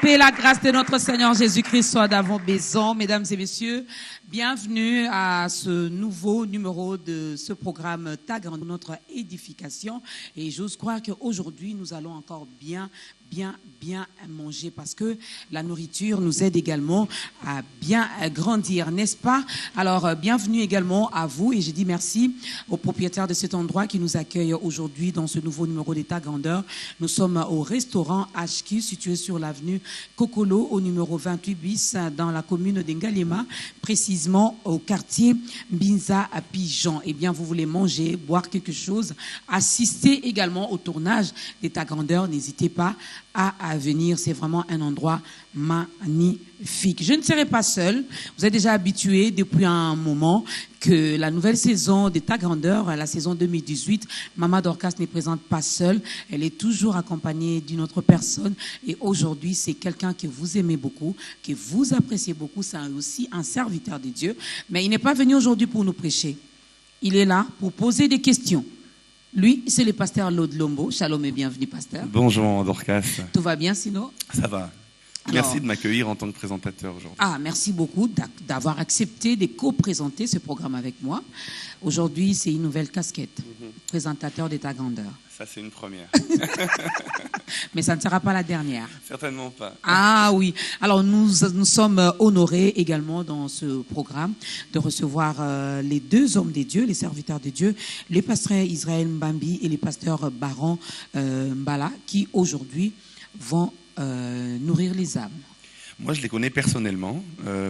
paix et la grâce de notre Seigneur Jésus-Christ soit dans vos maisons, mesdames et messieurs. Bienvenue à ce nouveau numéro de ce programme TAG, notre édification. Et j'ose croire qu'aujourd'hui, nous allons encore bien manger parce que la nourriture nous aide également à bien grandir, n'est-ce pas? Alors, bienvenue également à vous et je dis merci aux propriétaires de cet endroit qui nous accueillent aujourd'hui dans ce nouveau numéro d'État Grandeur. Nous sommes au restaurant HQ situé sur l'avenue Kokolo au numéro 28 bis dans la commune d'Ngalema, précisément au quartier Mbinza à Pigeon. Eh bien, vous voulez manger, boire quelque chose, assister également au tournage d'État Grandeur, n'hésitez pas à venir, c'est vraiment un endroit magnifique. Je ne serai pas seule, vous êtes déjà habitués depuis un moment que la nouvelle saison d'État Grandeur, la saison 2018, Maman Dorcas ne présente pas seule, elle est toujours accompagnée d'une autre personne et aujourd'hui c'est quelqu'un que vous aimez beaucoup, que vous appréciez beaucoup, c'est aussi un serviteur de Dieu, mais il n'est pas venu aujourd'hui pour nous prêcher, il est là pour poser des questions. Lui, c'est le pasteur Lode Lombo. Shalom et bienvenue, pasteur. Bonjour, Dorcas. Tout va bien, sinon? Ça va. Merci de m'accueillir en tant que présentateur aujourd'hui. Ah, merci beaucoup d'avoir accepté de co-présenter ce programme avec moi. Aujourd'hui, c'est une nouvelle casquette. Présentateur d'État Grandeur. Ça, c'est une première. Mais ça ne sera pas la dernière. Certainement pas. Ah oui. Alors, nous sommes honorés également dans ce programme de recevoir les deux hommes de Dieu, les serviteurs de Dieu, les pasteurs Israël Mbambi et les pasteurs Baron Mbala, qui aujourd'hui vont nourrir les âmes. Moi, je les connais personnellement.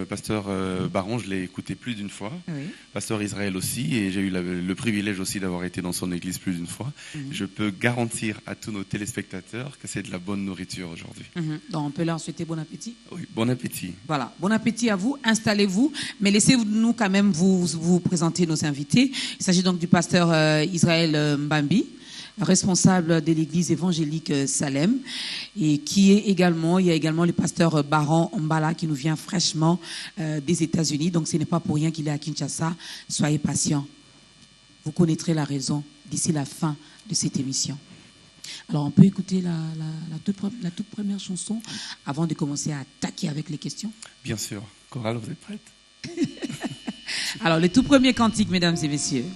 Pasteur Baron, je l'ai écouté plus d'une fois. Oui. Pasteur Israël aussi. Et j'ai eu le privilège aussi d'avoir été dans son église plus d'une fois. Je peux garantir à tous nos téléspectateurs que c'est de la bonne nourriture aujourd'hui. Donc, on peut leur souhaiter bon appétit? Oui, bon appétit. Voilà, bon appétit à vous. Installez-vous. Mais laissez-nous quand même vous présenter nos invités. Il s'agit donc du pasteur Israël Mbambi, responsable de l'église évangélique Salem, et il y a également le pasteur Baron Mbala qui nous vient fraîchement des États-Unis. Donc ce n'est pas pour rien qu'il est à Kinshasa. Soyez patients. Vous connaîtrez la raison d'ici la fin de cette émission. Alors on peut écouter la toute première chanson avant de commencer à attaquer avec les questions? Bien sûr. Chorale, vous êtes prête? Alors le tout premier cantique, mesdames et messieurs.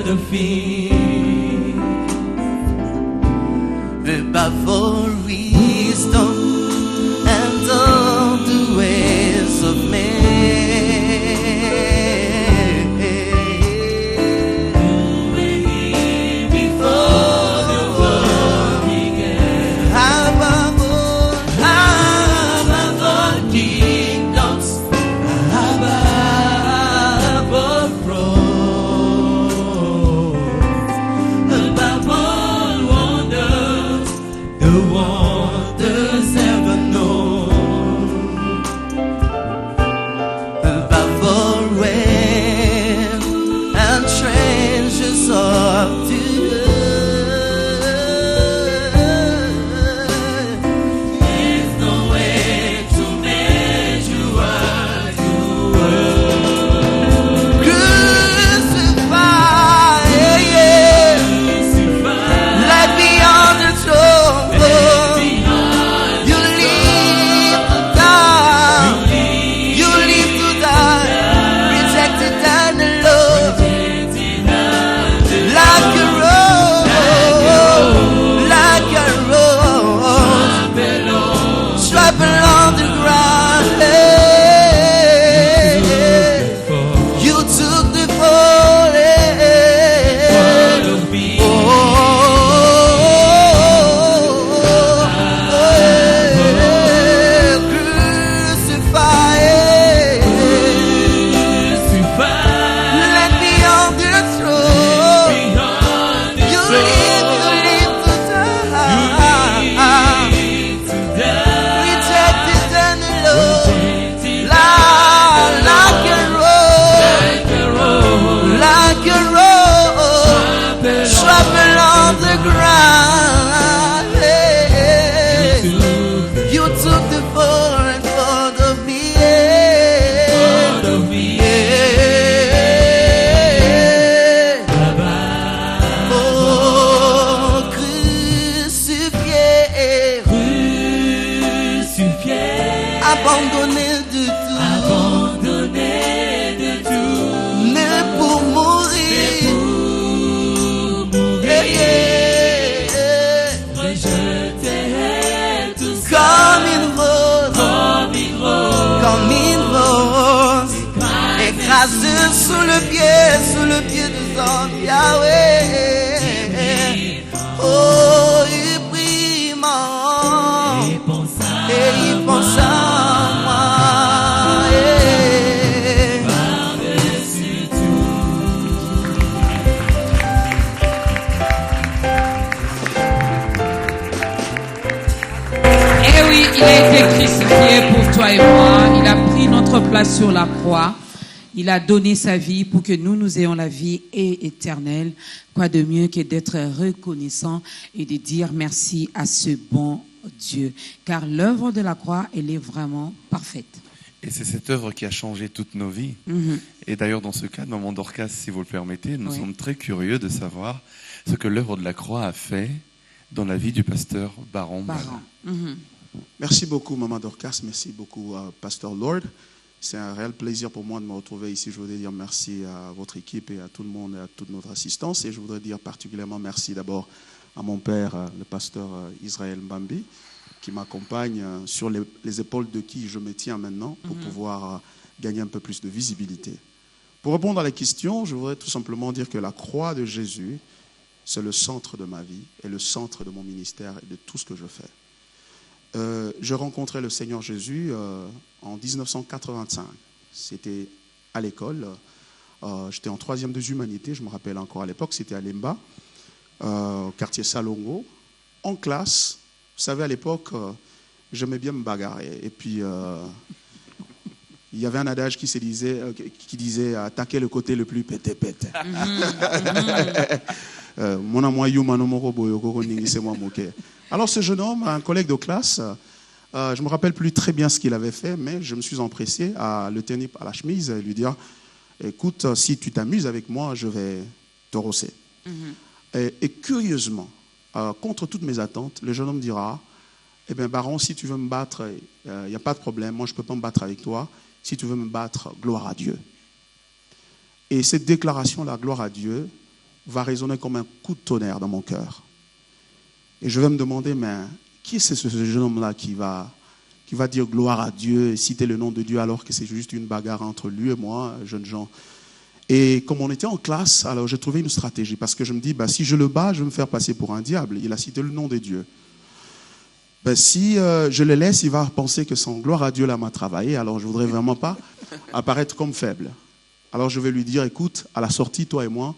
defeat. Above all wisdom and all the ways of man. Sous le pied de son Yahweh. Oh, il prie et il pense à moi. Par-dessus tout. Eh oui, il a été crucifié pour toi et moi. Il a pris notre place sur la croix. Il a donné sa vie pour que nous ayons la vie éternelle. Quoi de mieux que d'être reconnaissant et de dire merci à ce bon Dieu. Car l'œuvre de la croix, elle est vraiment parfaite. Et c'est cette œuvre qui a changé toutes nos vies. Et d'ailleurs, dans ce cas, Maman Dorcas, si vous le permettez, nous sommes très curieux de savoir ce que l'œuvre de la croix a fait dans la vie du pasteur Baron. Merci beaucoup, Maman Dorcas. Merci beaucoup, Pasteur Lord. C'est un réel plaisir pour moi de me retrouver ici. Je voudrais dire merci à votre équipe et à tout le monde et à toute notre assistance. Et je voudrais dire particulièrement merci d'abord à mon père, le pasteur Israël Mbambi, qui m'accompagne sur les épaules de qui je me tiens maintenant pour pouvoir gagner un peu plus de visibilité. Pour répondre à la question, je voudrais tout simplement dire que la croix de Jésus, c'est le centre de ma vie et le centre de mon ministère et de tout ce que je fais. Je rencontrais le Seigneur Jésus en 1985. C'était à l'école. J'étais en 3e des humanités, je me rappelle encore à l'époque. C'était à Lemba, au quartier Salongo. En classe, vous savez, à l'époque, j'aimais bien me bagarrer. Et puis, il y avait un adage qui disait attaquer le côté le plus pété-pété. Alors ce jeune homme, un collègue de classe, je ne me rappelle plus très bien ce qu'il avait fait, mais je me suis empressé à le tenir à la chemise et lui dire « Écoute, si tu t'amuses avec moi, je vais te rosser. » Et curieusement, contre toutes mes attentes, le jeune homme dira « Eh bien, Baron, si tu veux me battre, il n'y a pas de problème, moi je ne peux pas me battre avec toi. Si tu veux me battre, gloire à Dieu. » Et cette déclaration, la gloire à Dieu, va résonner comme un coup de tonnerre dans mon cœur. Et je vais me demander, mais qui est ce jeune homme-là qui va dire gloire à Dieu et citer le nom de Dieu alors que c'est juste une bagarre entre lui et moi, jeunes gens. Et comme on était en classe, alors j'ai trouvé une stratégie parce que je me dis, si je le bats, je vais me faire passer pour un diable. Il a cité le nom de Dieu. Si je le laisse, il va penser que son gloire à Dieu là m'a travaillé, alors je ne voudrais vraiment pas apparaître comme faible. Alors je vais lui dire, écoute, à la sortie, toi et moi,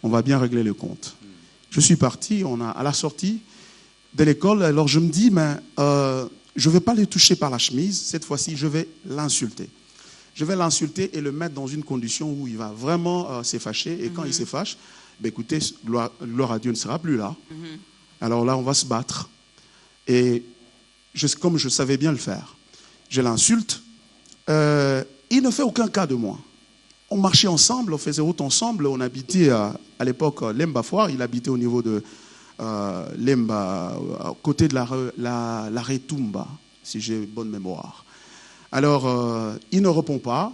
on va bien régler le compte. Je suis parti, à la sortie de l'école, alors je me dis, mais je ne vais pas le toucher par la chemise, cette fois-ci, je vais l'insulter. Je vais l'insulter et le mettre dans une condition où il va vraiment se fâcher. Et quand il se fâche, écoutez, gloire à Dieu ne sera plus là. Alors là, on va se battre. Et comme je savais bien le faire, je l'insulte. Il ne fait aucun cas de moi. On marchait ensemble, on faisait route ensemble. On habitait à l'époque Lemba Foire. Il habitait au niveau de Lemba, à côté de la Retumba, si j'ai bonne mémoire. Alors, il ne répond pas.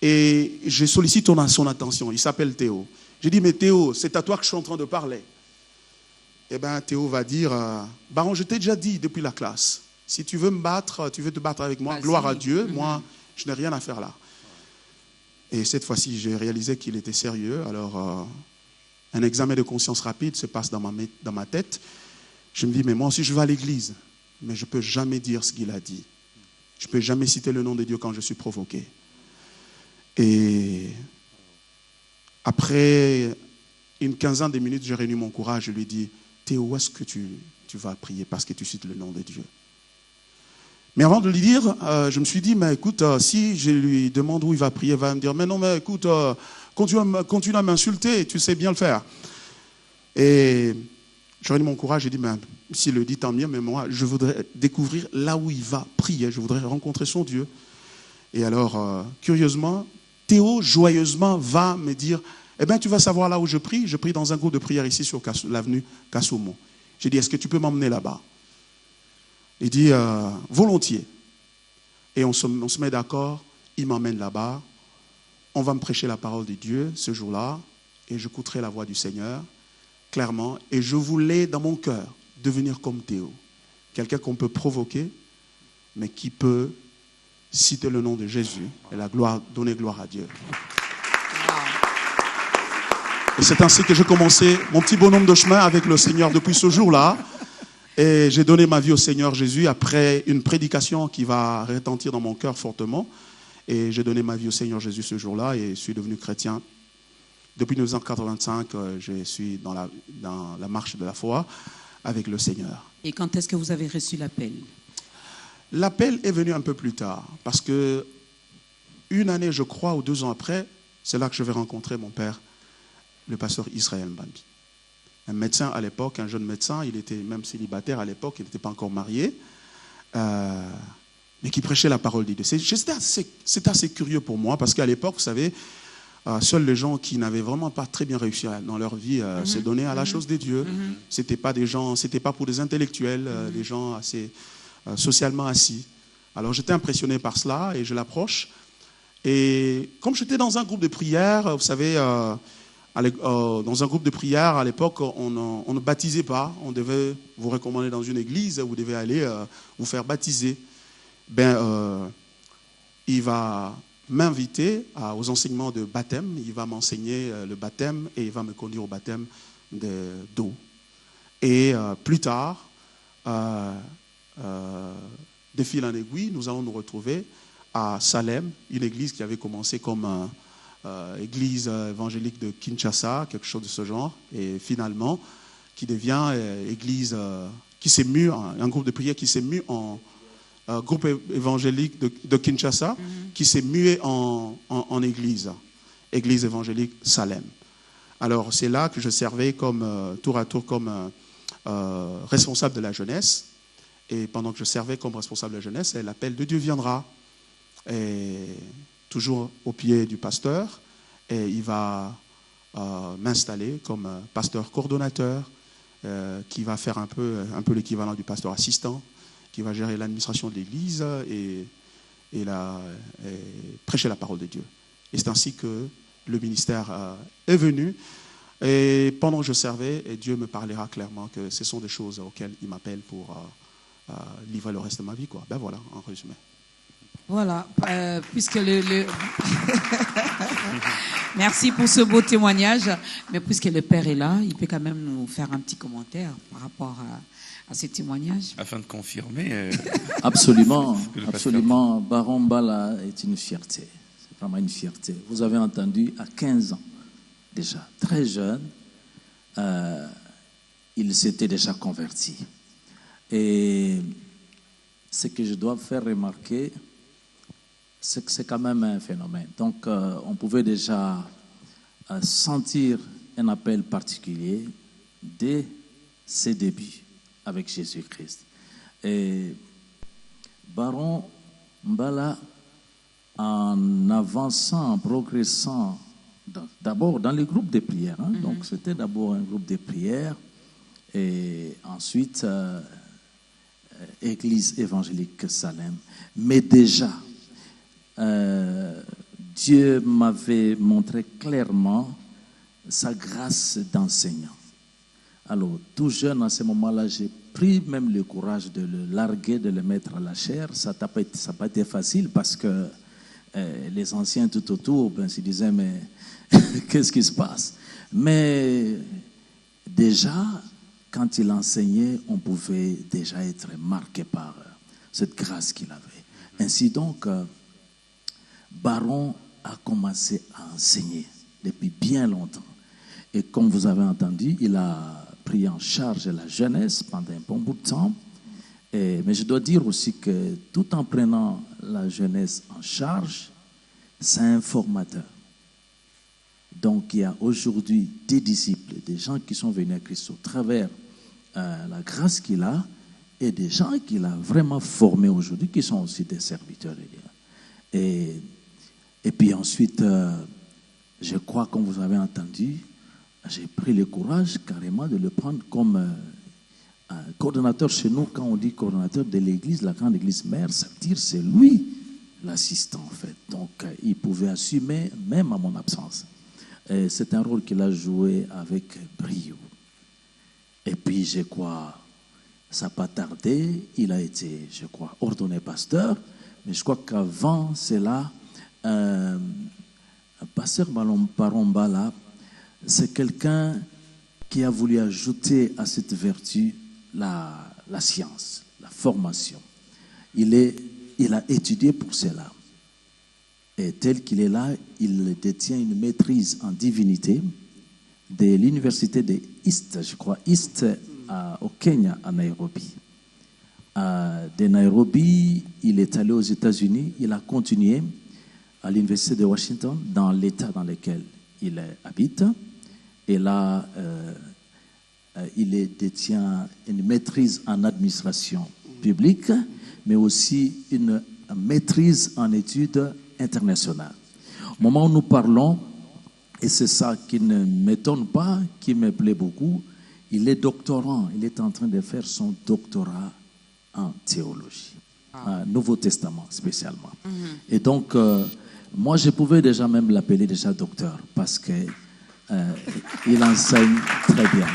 Et je sollicite son attention. Il s'appelle Théo. J'ai dit, mais Théo, c'est à toi que je suis en train de parler. Eh bien, Théo va dire, Baron, je t'ai déjà dit depuis la classe, si tu veux me battre, tu veux te battre avec moi, gloire à Dieu, moi, je n'ai rien à faire là. Et cette fois-ci, j'ai réalisé qu'il était sérieux. Alors, un examen de conscience rapide se passe dans ma tête. Je me dis, mais moi aussi, je vais à l'église, mais je ne peux jamais dire ce qu'il a dit. Je ne peux jamais citer le nom de Dieu quand je suis provoqué. Et après une quinzaine de minutes, j'ai réuni mon courage, je lui dis, Théo, où est-ce que tu vas prier parce que tu cites le nom de Dieu? Mais avant de lui dire, je me suis dit, mais écoute, si je lui demande où il va prier, il va me dire, mais non, mais écoute, continue à m'insulter, tu sais bien le faire. Et je réunis mon courage, j'ai dit, mais s'il le dit, tant mieux, mais moi, je voudrais découvrir là où il va prier, je voudrais rencontrer son Dieu. Et alors, curieusement, Théo, joyeusement, va me dire, eh bien, tu vas savoir là où je prie dans un groupe de prière ici sur l'avenue Kassomo. J'ai dit, est-ce que tu peux m'emmener là-bas? Il dit, volontiers. Et on se met d'accord, il m'emmène là-bas. On va me prêcher la parole de Dieu ce jour-là, et j'écouterai la voix du Seigneur, clairement. Et je voulais, dans mon cœur, devenir comme Théo. Quelqu'un qu'on peut provoquer, mais qui peut citer le nom de Jésus et donner gloire à Dieu. Et c'est ainsi que j'ai commencé mon petit bonhomme de chemin avec le Seigneur depuis ce jour-là. Et j'ai donné ma vie au Seigneur Jésus après une prédication qui va retentir dans mon cœur fortement. Et j'ai donné ma vie au Seigneur Jésus ce jour-là et je suis devenu chrétien. Depuis 1985, je suis dans la marche de la foi avec le Seigneur. Et quand est-ce que vous avez reçu l'appel? L'appel est venu un peu plus tard parce que une année, je crois, ou 2 ans après, c'est là que je vais rencontrer mon père, le pasteur Israël Mbambi. Un médecin à l'époque, un jeune médecin, il était même célibataire à l'époque, il n'était pas encore marié, mais qui prêchait la parole de Dieu. C'était assez curieux pour moi, parce qu'à l'époque, vous savez, seuls les gens qui n'avaient vraiment pas très bien réussi dans leur vie se donnaient à la chose de Dieu. C'était pas pour des intellectuels, des gens assez socialement assis. Alors j'étais impressionné par cela et je l'approche. Et comme j'étais dans un groupe de prière, vous savez, dans un groupe de prière, à l'époque, on ne baptisait pas. On devait vous recommander dans une église, vous devez aller vous faire baptiser. Il va m'inviter aux enseignements de baptême. Il va m'enseigner le baptême et il va me conduire au baptême d'eau. Et plus tard, de fil en aiguille, nous allons nous retrouver à Salem, une église qui avait commencé comme église évangélique de Kinshasa, quelque chose de ce genre, et finalement qui devient église qui s'est mue, un groupe de prière qui s'est mu en groupe évangélique de Kinshasa, qui s'est mué en église évangélique Salem. Alors c'est là que je servais tour à tour comme responsable de la jeunesse, et pendant que je servais comme responsable de la jeunesse, l'appel de Dieu viendra. Et toujours au pied du pasteur, et il va m'installer comme pasteur coordonnateur, qui va faire un peu l'équivalent du pasteur assistant, qui va gérer l'administration de l'église et prêcher la parole de Dieu. Et c'est ainsi que le ministère est venu Et pendant que je servais, et Dieu me parlera clairement que ce sont des choses auxquelles il m'appelle pour livrer le reste de ma vie, quoi. Ben voilà, en résumé. Voilà, puisque merci pour ce beau témoignage, mais puisque le Père est là, il peut quand même nous faire un petit commentaire par rapport à ce témoignage. Afin de confirmer. Absolument, absolument. Baron Mbala est une fierté, c'est vraiment une fierté. Vous avez entendu, à 15 ans déjà, très jeune, il s'était déjà converti. Et ce que je dois faire remarquer, c'est que c'est quand même un phénomène. Donc, on pouvait déjà sentir un appel particulier dès ses débuts avec Jésus-Christ. Et Baron Mbala, en avançant, en progressant, d'abord dans les groupes de prière. Donc, c'était d'abord un groupe de prière et ensuite Église évangélique Salem. Mais déjà, Dieu m'avait montré clairement sa grâce d'enseignant. Alors, tout jeune, à ce moment-là, j'ai pris même le courage de le larguer, de le mettre à la chair. Ça n'a pas été facile parce que les anciens tout autour se disaient, mais qu'est-ce qui se passe? Mais déjà, quand il enseignait, on pouvait déjà être marqué par cette grâce qu'il avait. Ainsi donc, Baron a commencé à enseigner depuis bien longtemps. Et comme vous avez entendu, il a pris en charge la jeunesse pendant un bon bout de temps. Mais je dois dire aussi que tout en prenant la jeunesse en charge, c'est un formateur. Donc il y a aujourd'hui des disciples, des gens qui sont venus à Christ au travers la grâce qu'il a et des gens qu'il a vraiment formés aujourd'hui qui sont aussi des serviteurs de Dieu. Et puis ensuite, je crois, comme vous avez entendu, j'ai pris le courage carrément de le prendre comme un coordonnateur chez nous. Quand on dit coordonnateur de l'église, la grande église mère, ça veut dire c'est lui l'assistant en fait. Donc il pouvait assumer même à mon absence. Et c'est un rôle qu'il a joué avec brio. Et puis je crois, ça n'a pas tardé, il a été, je crois, ordonné pasteur. Mais je crois qu'avant cela, pasteur Baron Mbala, c'est quelqu'un qui a voulu ajouter à cette vertu la science, la formation. Il a étudié pour cela. Et tel qu'il est là, il détient une maîtrise en divinité de l'université de East, je crois, East au Kenya, à Nairobi. De Nairobi, il est allé aux États-Unis, il a continué à l'université de Washington, dans l'État dans lequel il habite. Et là, il détient une maîtrise en administration publique, mais aussi une maîtrise en études internationales. Au moment où nous parlons, et c'est ça qui ne m'étonne pas, qui me plaît beaucoup, il est doctorant, il est en train de faire son doctorat en théologie, Nouveau Testament spécialement. Et donc, moi je pouvais déjà même l'appeler déjà docteur, parce que il enseigne très bien.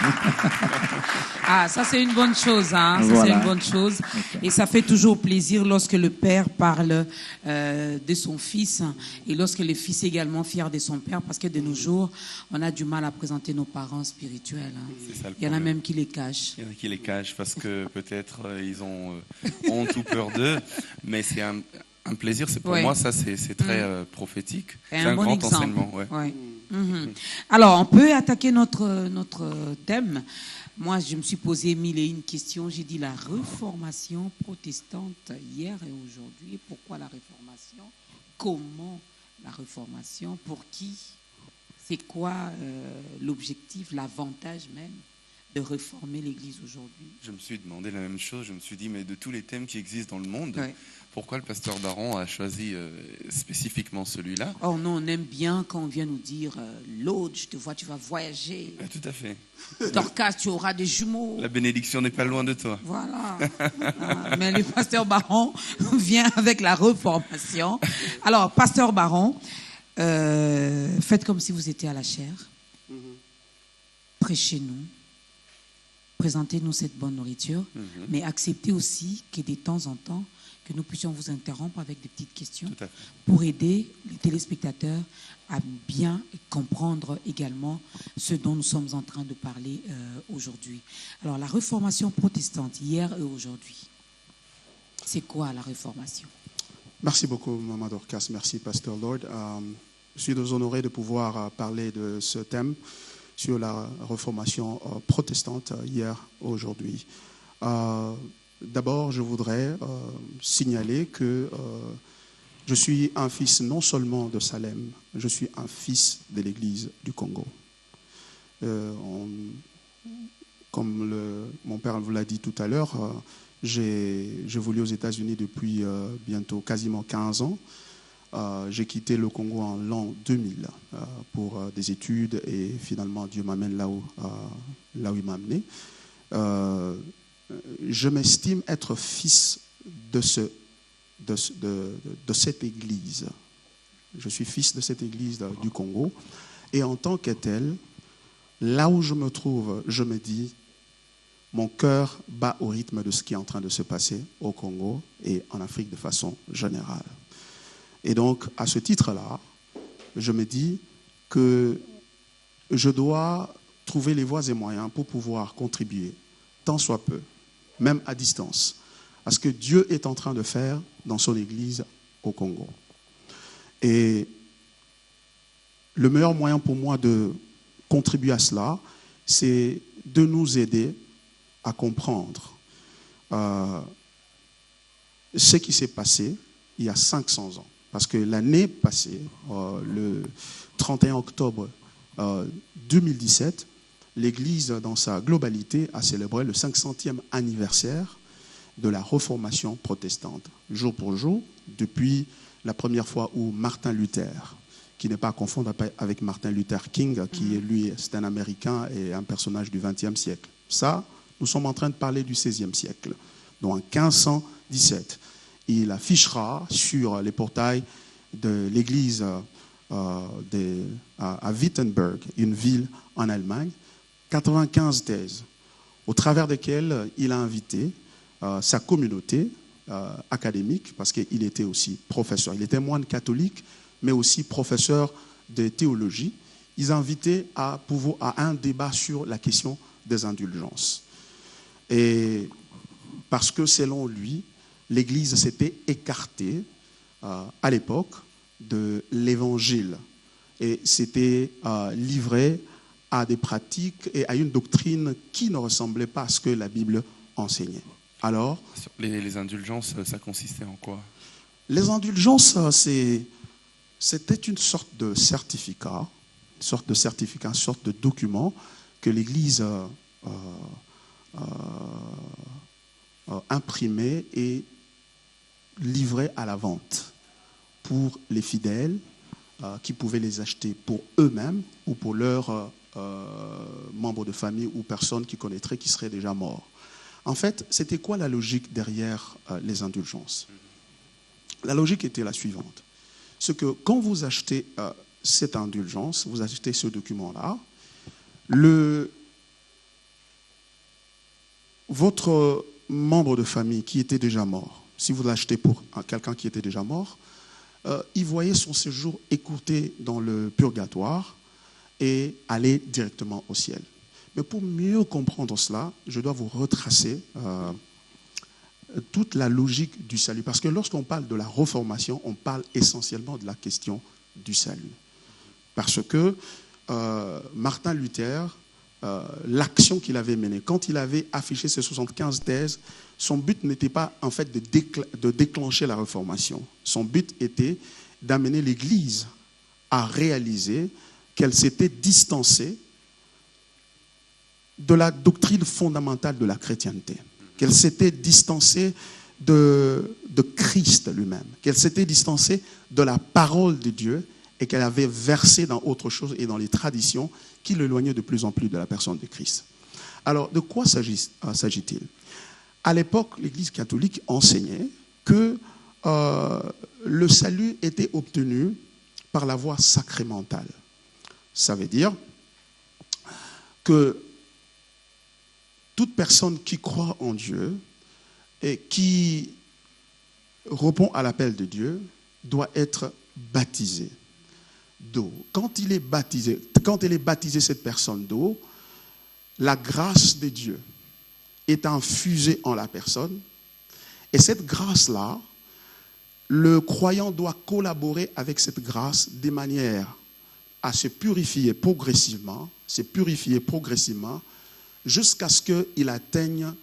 Ah, ça c'est une bonne chose, hein. Ça Voilà. c'est une bonne chose. Okay. Et ça fait toujours plaisir lorsque le père parle de son fils et lorsque le fils est également fier de son père, parce que de nos jours, on a du mal à présenter nos parents spirituels. Hein. C'est ça, le Il y en a même qui les cachent. Il y en a qui les cachent parce que peut-être ils ont honte ou peur d'eux, mais c'est un plaisir. C'est pour moi, ça c'est très prophétique. C'est un bon grand exemple. enseignement. Ouais. Ouais. Alors, on peut attaquer notre thème. Moi, je me suis posé mille et une questions. J'ai dit la réformation protestante hier et aujourd'hui. Pourquoi la réformation? Comment la réformation? Pour qui? C'est quoi l'objectif, l'avantage même de réformer l'Église aujourd'hui? Je me suis demandé la même chose. Je me suis dit, mais de tous les thèmes qui existent dans le monde, pourquoi le pasteur Baron a choisi spécifiquement celui-là? Oh non, on aime bien quand on vient nous dire l'autre, je te vois, tu vas voyager. Tout à fait. Dorcas, tu auras des jumeaux. La bénédiction n'est pas loin de toi. Voilà. Mais le pasteur Baron vient avec la reformation. Alors, pasteur Baron, faites comme si vous étiez à la chair. prêchez-nous, présentez-nous cette bonne nourriture, mais acceptez aussi que de temps en temps, que nous puissions vous interrompre avec des petites questions pour aider les téléspectateurs à bien comprendre également ce dont nous sommes en train de parler aujourd'hui. Alors, la réformation protestante, hier et aujourd'hui, c'est quoi la réformation? Merci beaucoup, Maman Dorcas. Merci, Pasteur Lord. Je suis honoré de pouvoir parler de ce thème sur la réformation protestante hier et aujourd'hui. D'abord, je voudrais signaler que je suis un fils non seulement de Salem, je suis un fils de l'Église du Congo. Comme mon père vous l'a dit tout à l'heure, j'ai évolué aux États-Unis depuis bientôt quasiment 15 ans. J'ai quitté le Congo en l'an 2000 pour des études et finalement Dieu m'amène là où il m'a amené. Je m'estime être fils de cette église. Je suis fils de cette église du Congo. Et en tant que tel, là où je me trouve, je me dis, mon cœur bat au rythme de ce qui est en train de se passer au Congo et en Afrique de façon générale. Et donc, à ce titre-là, je me dis que je dois trouver les voies et moyens pour pouvoir contribuer, tant soit peu, même à distance, à ce que Dieu est en train de faire dans son Église au Congo. Et le meilleur moyen pour moi de contribuer à cela, c'est de nous aider à comprendre ce qui s'est passé il y a 500 ans. Parce que l'année passée, le 31 octobre 2017, l'Église, dans sa globalité, a célébré le 500e anniversaire de la Réformation protestante, jour pour jour, depuis la première fois où Martin Luther, qui n'est pas à confondre avec Martin Luther King, qui est lui, c'est un Américain et un personnage du XXe siècle. Ça, nous sommes en train de parler du XVIe siècle. Donc en 1517, il affichera sur les portails de l'église à Wittenberg, une ville en Allemagne, 95 thèses, au travers desquelles il a invité sa communauté académique, parce qu'il était aussi professeur. Il était moine catholique, mais aussi professeur de théologie. Ils invitaient à un débat sur la question des indulgences. Et parce que selon lui, l'Église s'était écartée à l'époque de l'Évangile et s'était livrée à des pratiques et à une doctrine qui ne ressemblait pas à ce que la Bible enseignait. Alors, les indulgences, ça consistait en quoi? Les indulgences, c'était une sorte de certificat, une sorte de document que l'Église imprimait et livrait à la vente pour les fidèles qui pouvaient les acheter pour eux-mêmes ou pour leurs membres de famille ou personnes qui connaîtraient qui seraient déjà morts. En fait, c'était quoi la logique derrière les indulgences? La logique était la suivante. C'est que quand vous achetez cette indulgence, vous achetez ce document-là, votre membre de famille qui était déjà mort, si vous l'achetez pour quelqu'un qui était déjà mort, il voyait son séjour écourté dans le purgatoire et aller directement au ciel. Mais pour mieux comprendre cela, je dois vous retracer toute la logique du salut. Parce que lorsqu'on parle de la réformation, on parle essentiellement de la question du salut. Parce que Martin Luther, l'action qu'il avait menée, quand il avait affiché ses 75 thèses, son but n'était pas en fait de déclencher la réformation. Son but était d'amener l'Église à réaliser qu'elle s'était distancée de la doctrine fondamentale de la chrétienté, qu'elle s'était distancée de Christ lui-même, qu'elle s'était distancée de la parole de Dieu et qu'elle avait versé dans autre chose et dans les traditions qui l'éloignaient de plus en plus de la personne de Christ. Alors, de quoi s'agit-il? À l'époque, l'Église catholique enseignait que le salut était obtenu par la voie sacramentale. Ça veut dire, que toute personne qui croit en Dieu et qui répond à l'appel de Dieu doit être baptisée d'eau. Quand elle est baptisée, cette personne d'eau, la grâce de Dieu est infusée en la personne. Et cette grâce-là, le croyant doit collaborer avec cette grâce de manière à se purifier progressivement, jusqu'à ce qu'il atteigne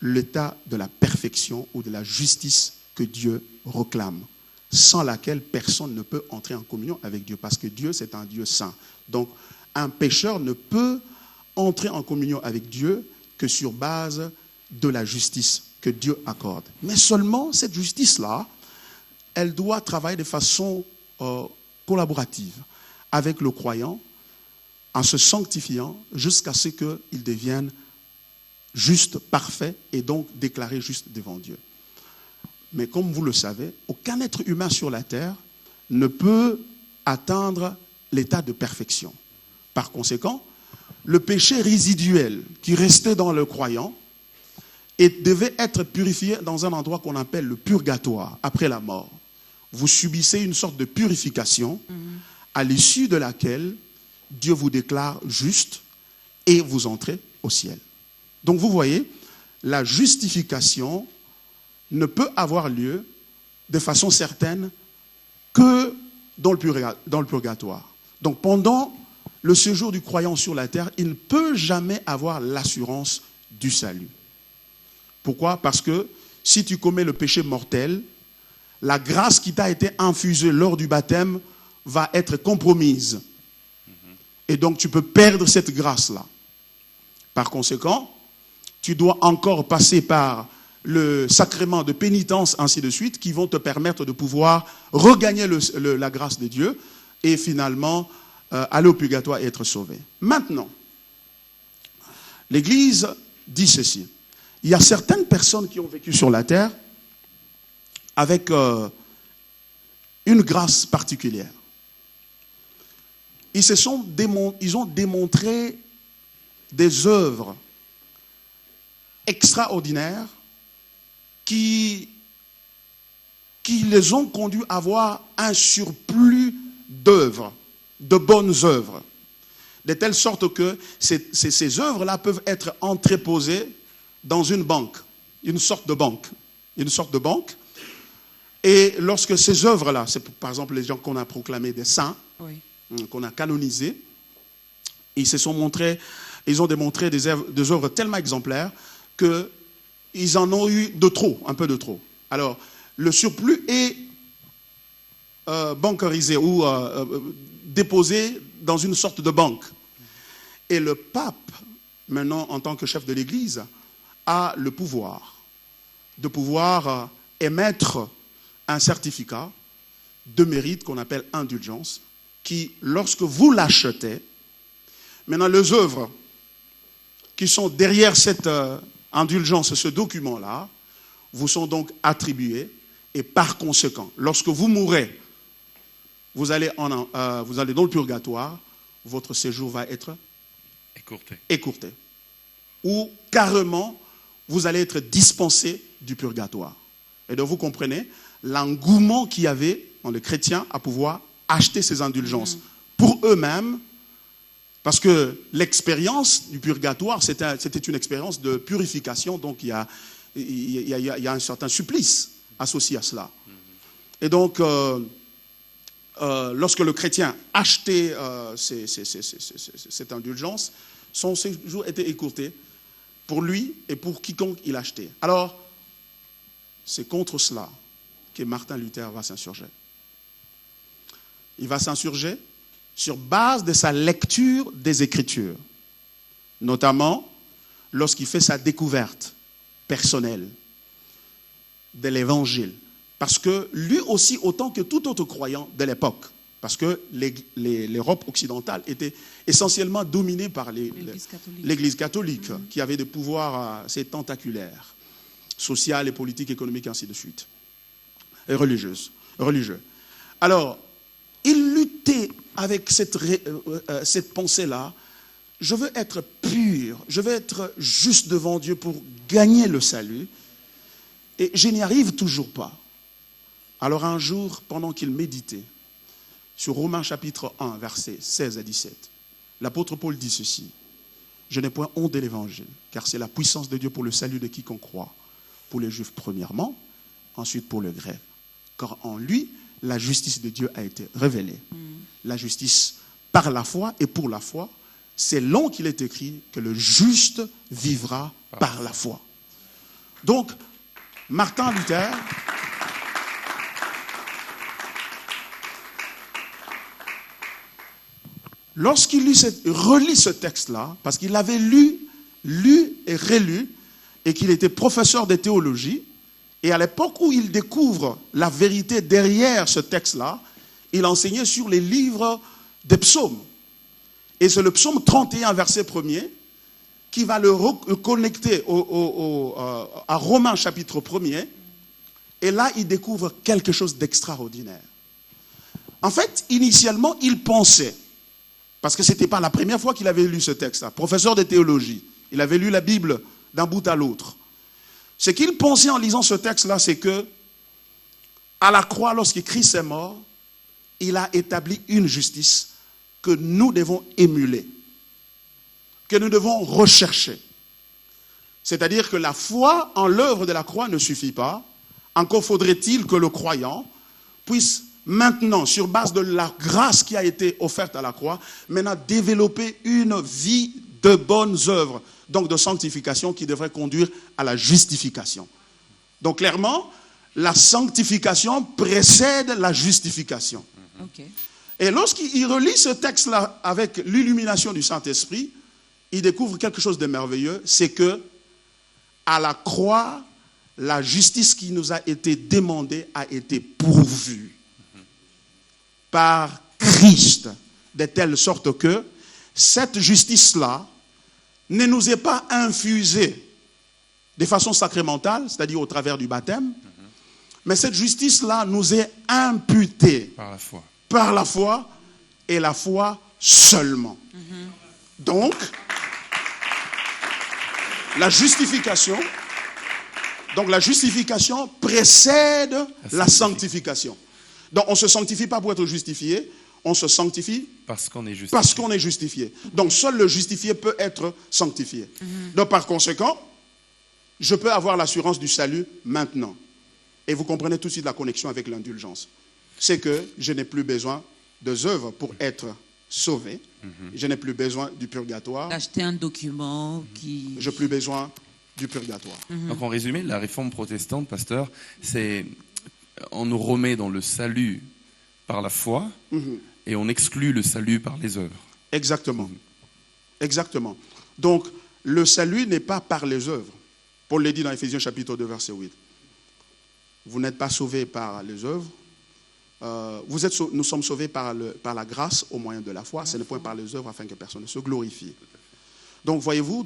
l'état de la perfection ou de la justice que Dieu réclame, sans laquelle personne ne peut entrer en communion avec Dieu, parce que Dieu, c'est un Dieu saint. Donc, un pécheur ne peut entrer en communion avec Dieu que sur base de la justice que Dieu accorde. Mais seulement cette justice-là, elle doit travailler de façon collaborative avec le croyant, en se sanctifiant jusqu'à ce qu'il devienne juste, parfait, et donc déclaré juste devant Dieu. Mais comme vous le savez, aucun être humain sur la terre ne peut atteindre l'état de perfection. Par conséquent, le péché résiduel qui restait dans le croyant et devait être purifié dans un endroit qu'on appelle le purgatoire, après la mort. Vous subissez une sorte de purification à l'issue de laquelle Dieu vous déclare juste et vous entrez au ciel. Donc vous voyez, la justification ne peut avoir lieu de façon certaine que dans le purgatoire. Donc pendant le séjour du croyant sur la terre, il ne peut jamais avoir l'assurance du salut. Pourquoi? Parce que si tu commets le péché mortel, la grâce qui t'a été infusée lors du baptême va être compromise. Et donc tu peux perdre cette grâce-là. Par conséquent, tu dois encore passer par le sacrement de pénitence, ainsi de suite, qui vont te permettre de pouvoir regagner la grâce de Dieu et finalement aller au purgatoire et être sauvé. Maintenant, l'Église dit ceci. Il y a certaines personnes qui ont vécu sur la terre avec une grâce particulière. Ils ont démontré des œuvres extraordinaires qui les ont conduits à avoir un surplus d'œuvres, de bonnes œuvres. De telle sorte que ces œuvres-là peuvent être entreposées dans une banque, une sorte de banque. Et lorsque ces œuvres-là, c'est par exemple les gens qu'on a proclamés des saints, oui, qu'on a canonisés, ils ont démontré des œuvres tellement exemplaires qu'ils en ont eu de trop, un peu de trop. Alors, le surplus est bancarisé ou déposé dans une sorte de banque. Et le pape, maintenant en tant que chef de l'Église, a le pouvoir de pouvoir émettre un certificat de mérite qu'on appelle indulgence, qui, lorsque vous l'achetez, maintenant les œuvres qui sont derrière cette indulgence, ce document-là, vous sont donc attribuées, et par conséquent, lorsque vous mourrez, vous allez dans le purgatoire, votre séjour va être écourté. Ou carrément, vous allez être dispensé du purgatoire. Et donc vous comprenez l'engouement qu'il y avait dans les chrétiens à pouvoir acheter ces indulgences pour eux-mêmes, parce que l'expérience du purgatoire, c'était une expérience de purification, donc il y a un certain supplice associé à cela. Et donc, lorsque le chrétien achetait cette indulgence, son séjour était écourté pour lui et pour quiconque il achetait. Alors, c'est contre cela que Martin Luther va s'insurger. Il va s'insurger sur base de sa lecture des Écritures, notamment lorsqu'il fait sa découverte personnelle de l'Évangile. Parce que lui aussi, autant que tout autre croyant de l'époque, parce que l'Europe occidentale était essentiellement dominée par l'Église catholique, qui avait des pouvoirs assez tentaculaires, social et politique, économique, ainsi de suite, et religieux. Alors, il luttait avec cette pensée-là je veux être pur, je veux être juste devant Dieu pour gagner le salut, et je n'y arrive toujours pas. Alors un jour, pendant qu'il méditait sur Romains chapitre 1, versets 16 à 17, l'apôtre Paul dit ceci: je n'ai point honte de l'évangile, car c'est la puissance de Dieu pour le salut de quiconque croit, pour les Juifs premièrement, ensuite pour le grec. Car en lui, la justice de Dieu a été révélée. La justice par la foi et pour la foi, c'est long qu'il est écrit que le juste vivra par la foi. Donc, Martin Luther, lorsqu'il relit ce texte-là, parce qu'il avait lu et relu, et qu'il était professeur de théologie, et à l'époque où il découvre la vérité derrière ce texte-là, il enseignait sur les livres des psaumes. Et c'est le psaume 31, verset 1er, qui va le connecter à Romains chapitre 1er. Et là, il découvre quelque chose d'extraordinaire. En fait, initialement, il pensait, parce que ce n'était pas la première fois qu'il avait lu ce texte-là, professeur de théologie, il avait lu la Bible d'un bout à l'autre. Ce qu'il pensait en lisant ce texte-là, c'est que, à la croix, lorsque Christ est mort, il a établi une justice que nous devons émuler, que nous devons rechercher. C'est-à-dire que la foi en l'œuvre de la croix ne suffit pas. Encore faudrait-il que le croyant puisse maintenant, sur base de la grâce qui a été offerte à la croix, maintenant développer une vie de bonnes œuvres, donc de sanctification qui devrait conduire à la justification. Donc clairement, la sanctification précède la justification. Okay. Et lorsqu'il relit ce texte-là avec l'illumination du Saint-Esprit, il découvre quelque chose de merveilleux, c'est que à la croix, la justice qui nous a été demandée a été pourvue par Christ, de telle sorte que cette justice-là ne nous est pas infusée de façon sacramentale, c'est-à-dire au travers du baptême, mais cette justice-là nous est imputée par la foi et la foi seulement. Donc, la justification précède la sanctification. Donc, on ne se sanctifie pas pour être justifié, on se sanctifie parce qu'on est justifié. Donc, seul le justifié peut être sanctifié. Donc, par conséquent, je peux avoir l'assurance du salut maintenant. Et vous comprenez tout de suite la connexion avec l'indulgence. C'est que je n'ai plus besoin de œuvres pour être sauvé. Je n'ai plus besoin du purgatoire. D'acheter un document qui... Je n'ai plus besoin du purgatoire. Donc en résumé, la réforme protestante, pasteur, c'est... On nous remet dans le salut par la foi et on exclut le salut par les œuvres. Exactement. Exactement. Donc, le salut n'est pas par les œuvres. Paul le dit dans Éphésiens chapitre 2, verset 8. Vous n'êtes pas sauvés par les œuvres. Nous sommes sauvés par la grâce au moyen de la foi. Ce n'est point par les œuvres afin que personne ne se glorifie. Donc, voyez-vous,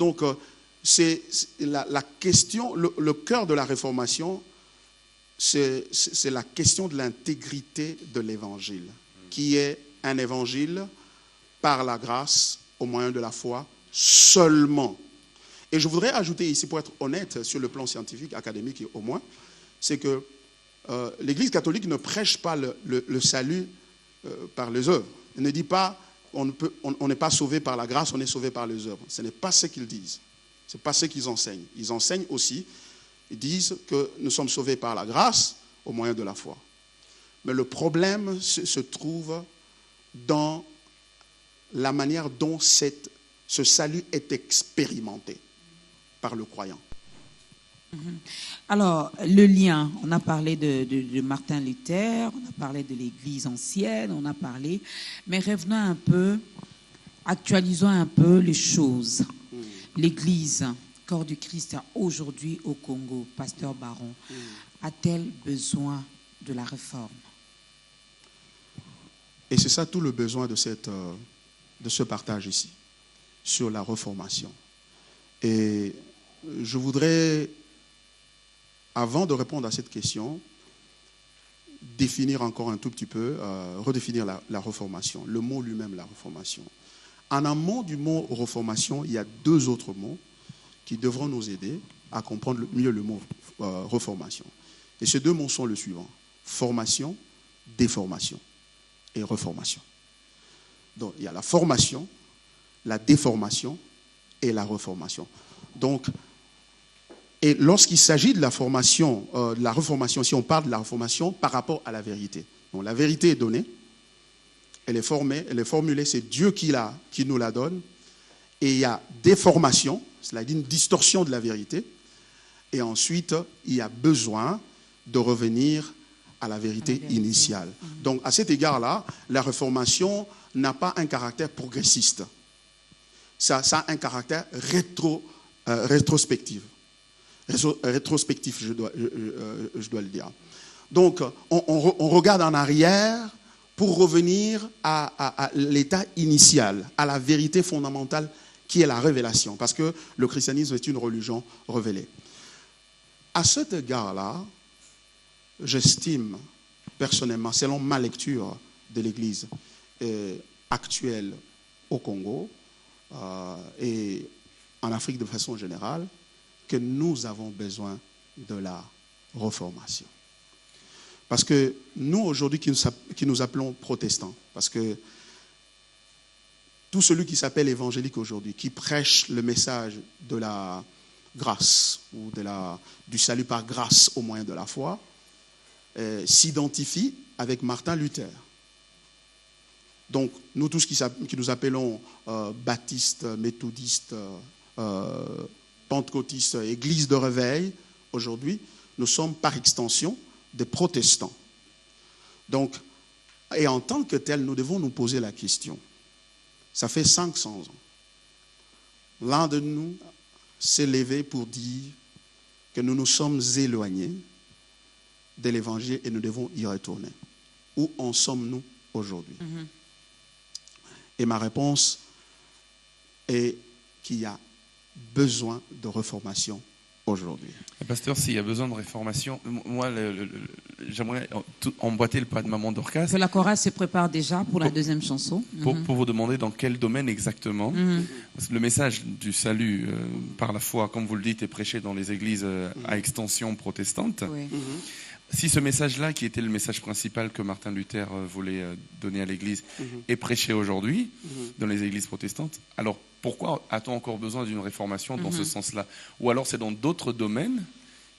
c'est la question, le cœur de la réformation, c'est la question de l'intégrité de l'évangile, qui est un évangile par la grâce au moyen de la foi seulement. Et je voudrais ajouter ici, pour être honnête sur le plan scientifique, académique au moins, c'est que l'Église catholique ne prêche pas le salut par les œuvres. Elle ne dit pas on n'est pas sauvé par la grâce, on est sauvé par les œuvres. Ce n'est pas ce qu'ils disent. Ce n'est pas ce qu'ils enseignent. Ils enseignent aussi, ils disent que nous sommes sauvés par la grâce au moyen de la foi. Mais le problème se trouve dans la manière dont ce salut est expérimenté par le croyant. Alors, le lien, on a parlé de Martin Luther, on a parlé de l'Église ancienne, on a parlé, mais revenons un peu, actualisons un peu les choses. L'Église, corps du Christ, aujourd'hui au Congo, pasteur Baron, a-t-elle besoin de la réforme? Et c'est ça tout le besoin de ce partage ici, sur la reformation. Et je voudrais, avant de répondre à cette question, définir encore un tout petit peu, redéfinir la reformation, le mot lui-même, la reformation. En amont du mot reformation, il y a deux autres mots qui devront nous aider à comprendre mieux le mot reformation. Et ces deux mots sont le suivant: formation, déformation et reformation. Donc, il y a la formation, la déformation et la reformation. Donc, et lorsqu'il s'agit de la formation, de la reformation, si on parle de la reformation par rapport à la vérité. Donc, la vérité est donnée, elle est formée, elle est formulée, c'est Dieu qui nous la donne. Et il y a déformation, c'est-à-dire une distorsion de la vérité. Et ensuite, il y a besoin de revenir à la vérité initiale. Donc, à cet égard-là, la réformation n'a pas un caractère progressiste. Ça a un caractère rétrospectif. Rétrospectif, je dois le dire. Donc, on regarde en arrière pour revenir à l'état initial, à la vérité fondamentale qui est la révélation. Parce que le christianisme est une religion révélée. À cet égard-là, j'estime personnellement, selon ma lecture de l'Église actuelle au Congo et en Afrique de façon générale, que nous avons besoin de la reformation. Parce que nous, aujourd'hui, qui nous appelons protestants, parce que tout celui qui s'appelle évangélique aujourd'hui, qui prêche le message de la grâce ou du salut par grâce au moyen de la foi, s'identifie avec Martin Luther. Donc, nous tous qui nous appelons baptistes, méthodistes, pentecôtistes, église de réveil, aujourd'hui, nous sommes par extension des protestants. Donc, et en tant que tel, nous devons nous poser la question. Ça fait 500 ans. L'un de nous s'est levé pour dire que nous nous sommes éloignés de l'évangile et nous devons y retourner. Où en sommes-nous aujourd'hui? Et ma réponse est qu'il y a besoin de réformation aujourd'hui. Pasteur, s'il y a besoin de réformation, moi, j'aimerais emboîter le pas de Maman Dorcas. Que la chorale se prépare déjà pour la deuxième chanson. Pour vous demander dans quel domaine exactement. Parce que le message du salut par la foi, comme vous le dites, est prêché dans les églises à extension protestante. Oui. Si ce message-là, qui était le message principal que Martin Luther voulait donner à l'Église, est prêché aujourd'hui dans les églises protestantes, alors pourquoi a-t-on encore besoin d'une réformation dans ce sens-là? Ou alors c'est dans d'autres domaines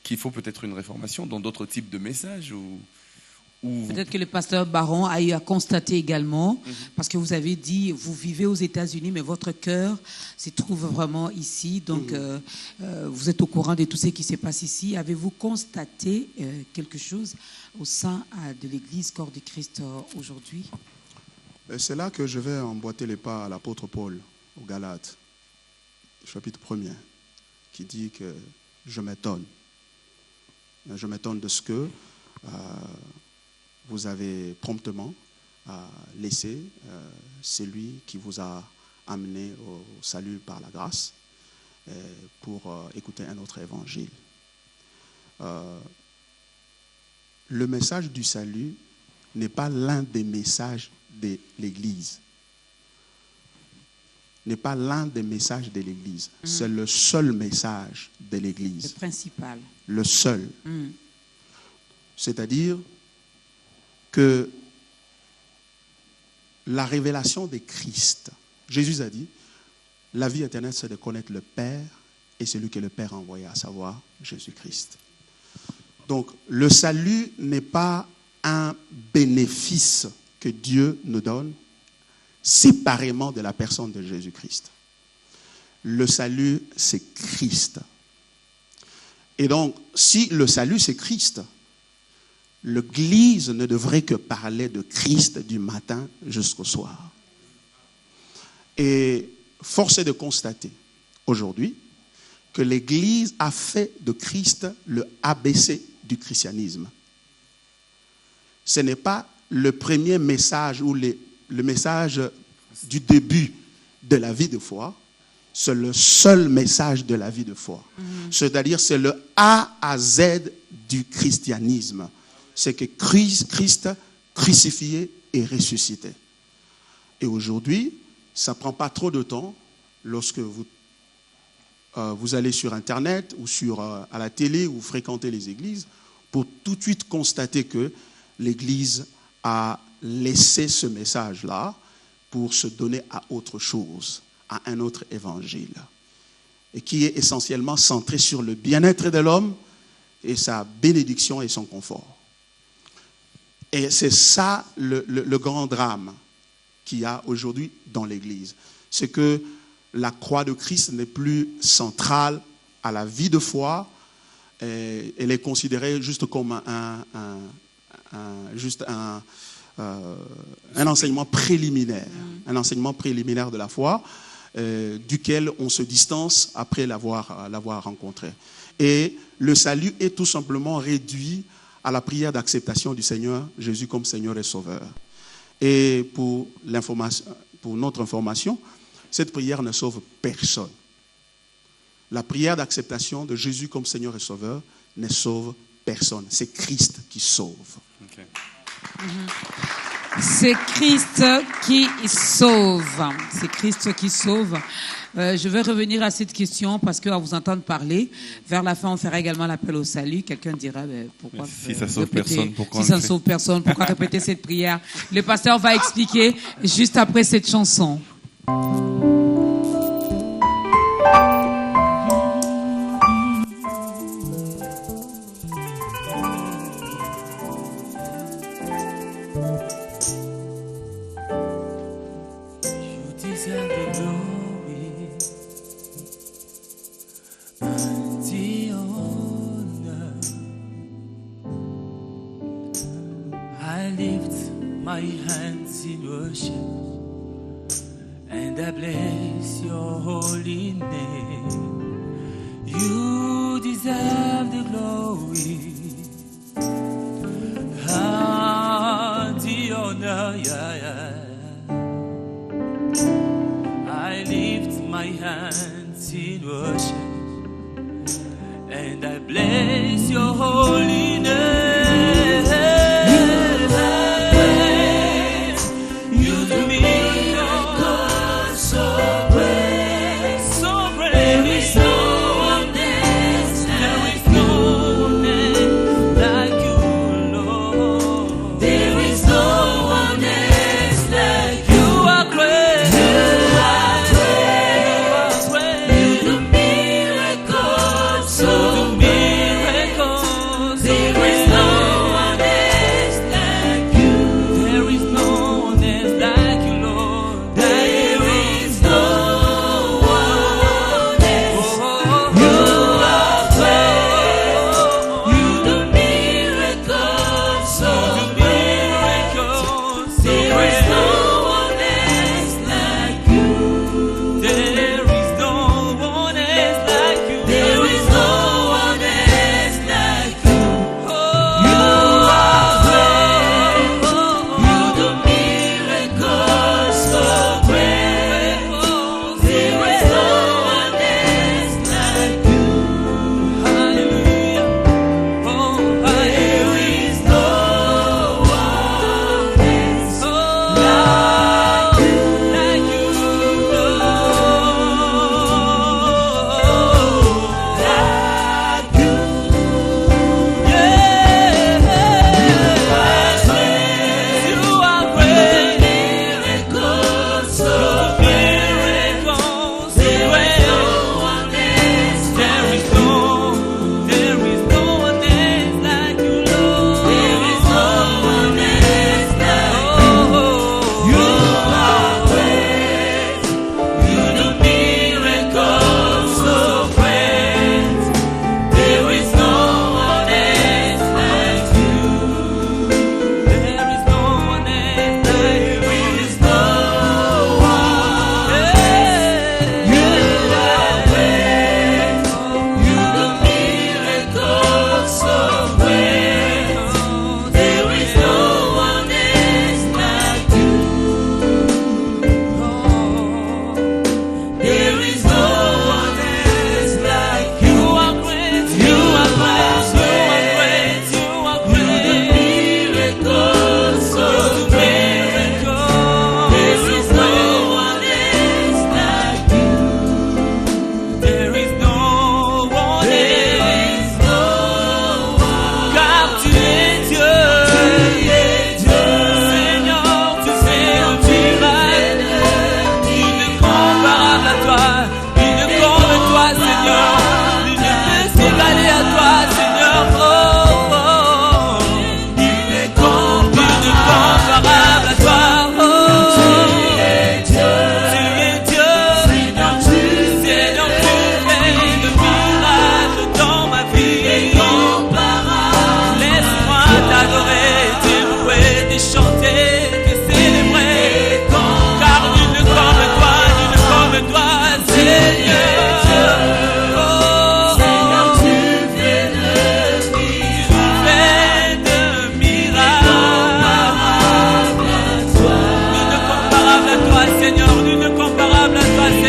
qu'il faut peut-être une réformation, dans d'autres types de messages ou... Peut-être que le pasteur Baron a eu à constater également, parce que vous avez dit, vous vivez aux États-Unis, mais votre cœur se trouve vraiment ici. Donc, vous êtes au courant de tout ce qui se passe ici. Avez-vous constaté quelque chose au sein de l'Église Corps du Christ aujourd'hui? C'est là que je vais emboîter les pas à l'apôtre Paul, aux Galates, chapitre 1er, qui dit que je m'étonne. Je m'étonne de ce que... vous avez promptement laissé celui qui vous a amené au salut par la grâce pour écouter un autre évangile. Le message du salut n'est pas l'un des messages de l'Église. N'est pas l'un des messages de l'Église. C'est le seul message de l'Église. Le principal. Le seul. C'est-à-dire que la révélation de Christ, Jésus a dit, la vie éternelle, c'est de connaître le Père et celui que le Père a envoyé, à savoir Jésus-Christ. Donc, le salut n'est pas un bénéfice que Dieu nous donne séparément de la personne de Jésus-Christ. Le salut, c'est Christ. Et donc, si le salut, c'est Christ, l'Église ne devrait que parler de Christ du matin jusqu'au soir. Et force est de constater aujourd'hui que l'Église a fait de Christ le ABC du christianisme. Ce n'est pas le premier message ou le message du début de la vie de foi, c'est le seul message de la vie de foi. C'est-à-dire c'est le A à Z du christianisme. C'est que Christ crucifié et ressuscité. Et aujourd'hui, ça ne prend pas trop de temps lorsque vous allez sur Internet ou à la télé ou vous fréquentez les églises pour tout de suite constater que l'Église a laissé ce message-là pour se donner à autre chose, à un autre évangile, et qui est essentiellement centré sur le bien-être de l'homme et sa bénédiction et son confort. Et c'est ça le grand drame qu'il y a aujourd'hui dans l'Église. C'est que la croix de Christ n'est plus centrale à la vie de foi. Elle est considérée juste comme un enseignement préliminaire. Un enseignement préliminaire de la foi, duquel on se distance après l'avoir rencontré. Et le salut est tout simplement réduit à la prière d'acceptation du Seigneur Jésus comme Seigneur et Sauveur. Et pour notre information, cette prière ne sauve personne. La prière d'acceptation de Jésus comme Seigneur et Sauveur ne sauve personne. C'est Christ qui sauve. Okay. C'est Christ qui sauve. C'est Christ qui sauve. Je vais revenir à cette question parce qu'à vous entendre parler, vers la fin, on fera également l'appel au salut. Quelqu'un dira pourquoi si ça sauve personne, pourquoi si ça ne sauve personne, pourquoi répéter cette prière? Le pasteur va expliquer juste après cette chanson. miracles.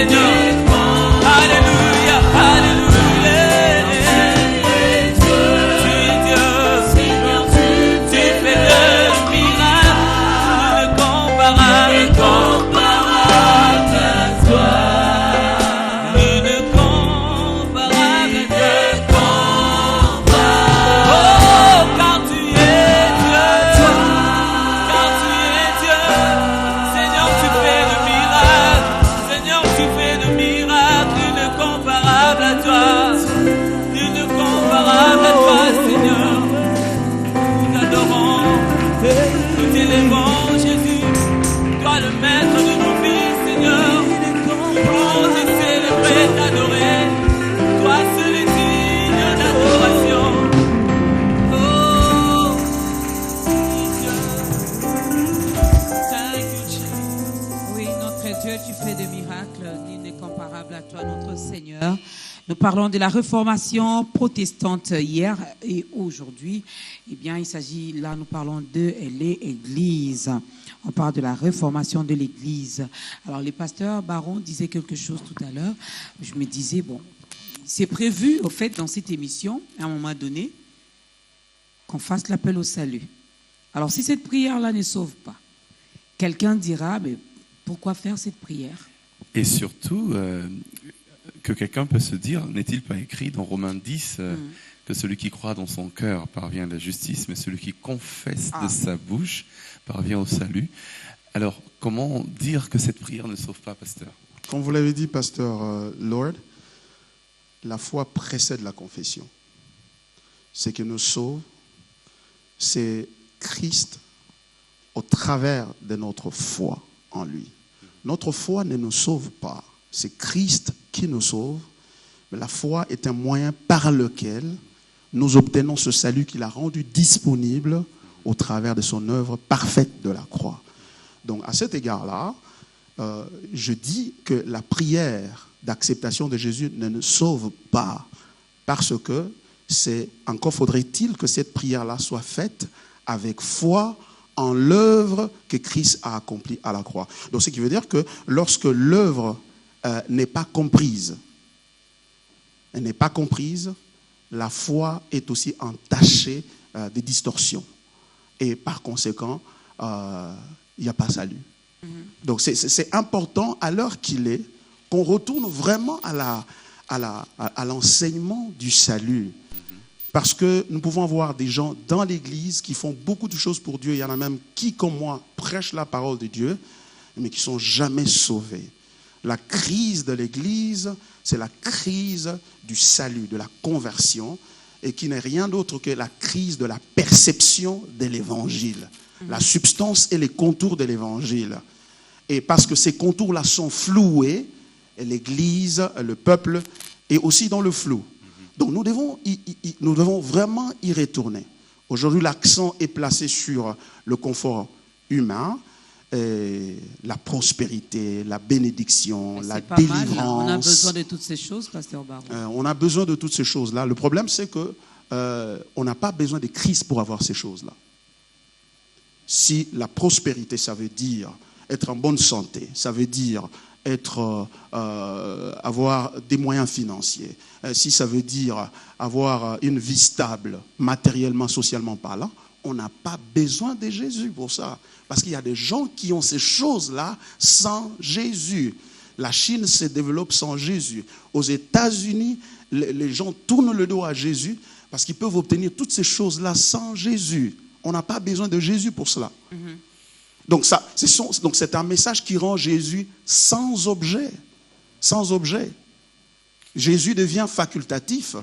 Seigneur. Alléluia, alléluia. Nous parlons de la réformation protestante hier et aujourd'hui. Eh bien, il s'agit, là, nous parlons de l'Église. On parle de la réformation de l'Église. Alors, les pasteurs Baron disaient quelque chose tout à l'heure. Je me disais, bon, c'est prévu, au fait, dans cette émission, à un moment donné, qu'on fasse l'appel au salut. Alors, si cette prière-là ne sauve pas, quelqu'un dira, mais pourquoi faire cette prière? Et surtout, que quelqu'un peut se dire, n'est-il pas écrit dans Romains 10 que celui qui croit dans son cœur parvient à la justice, mais celui qui confesse de sa bouche parvient au salut. Alors, comment dire que cette prière ne sauve pas, pasteur? Comme vous l'avez dit, pasteur Lord, la foi précède la confession. Ce qui nous sauve, c'est Christ au travers de notre foi en lui. Notre foi ne nous sauve pas. C'est Christ qui nous sauve, mais la foi est un moyen par lequel nous obtenons ce salut qu'il a rendu disponible au travers de son œuvre parfaite de la croix. Donc à cet égard-là, je dis que la prière d'acceptation de Jésus ne nous sauve pas, parce que encore faudrait-il que cette prière-là soit faite avec foi en l'œuvre que Christ a accomplie à la croix. Donc ce qui veut dire que lorsque l'œuvre n'est pas comprise, elle n'est pas comprise, la foi est aussi entachée de distorsions. Et par conséquent, il n'y a pas salut. Donc c'est important, à l'heure qu'il est, qu'on retourne vraiment à l'enseignement du salut. Parce que nous pouvons avoir des gens dans l'Église qui font beaucoup de choses pour Dieu. Il y en a même qui, comme moi, prêchent la parole de Dieu, mais qui ne sont jamais sauvés. La crise de l'Église, c'est la crise du salut, de la conversion, et qui n'est rien d'autre que la crise de la perception de l'Évangile. La substance et les contours de l'Évangile. Et parce que ces contours-là sont floués, l'Église, le peuple, est aussi dans le flou. Donc nous devons vraiment y retourner. Aujourd'hui, l'accent est placé sur le confort humain, la prospérité, la bénédiction, la délivrance. Mal. On a besoin de toutes ces choses, pasteur Baron. On a besoin de toutes ces choses-là. Le problème, c'est que on n'a pas besoin de Christ pour avoir ces choses-là. Si la prospérité, ça veut dire être en bonne santé, ça veut dire avoir des moyens financiers, si ça veut dire avoir une vie stable, matériellement, socialement parlant, on n'a pas besoin de Jésus pour ça. Parce qu'il y a des gens qui ont ces choses-là sans Jésus. La Chine se développe sans Jésus. Aux États-Unis, les gens tournent le dos à Jésus parce qu'ils peuvent obtenir toutes ces choses-là sans Jésus. On n'a pas besoin de Jésus pour cela. Donc c'est un message qui rend Jésus sans objet. Sans objet. Jésus devient facultatif.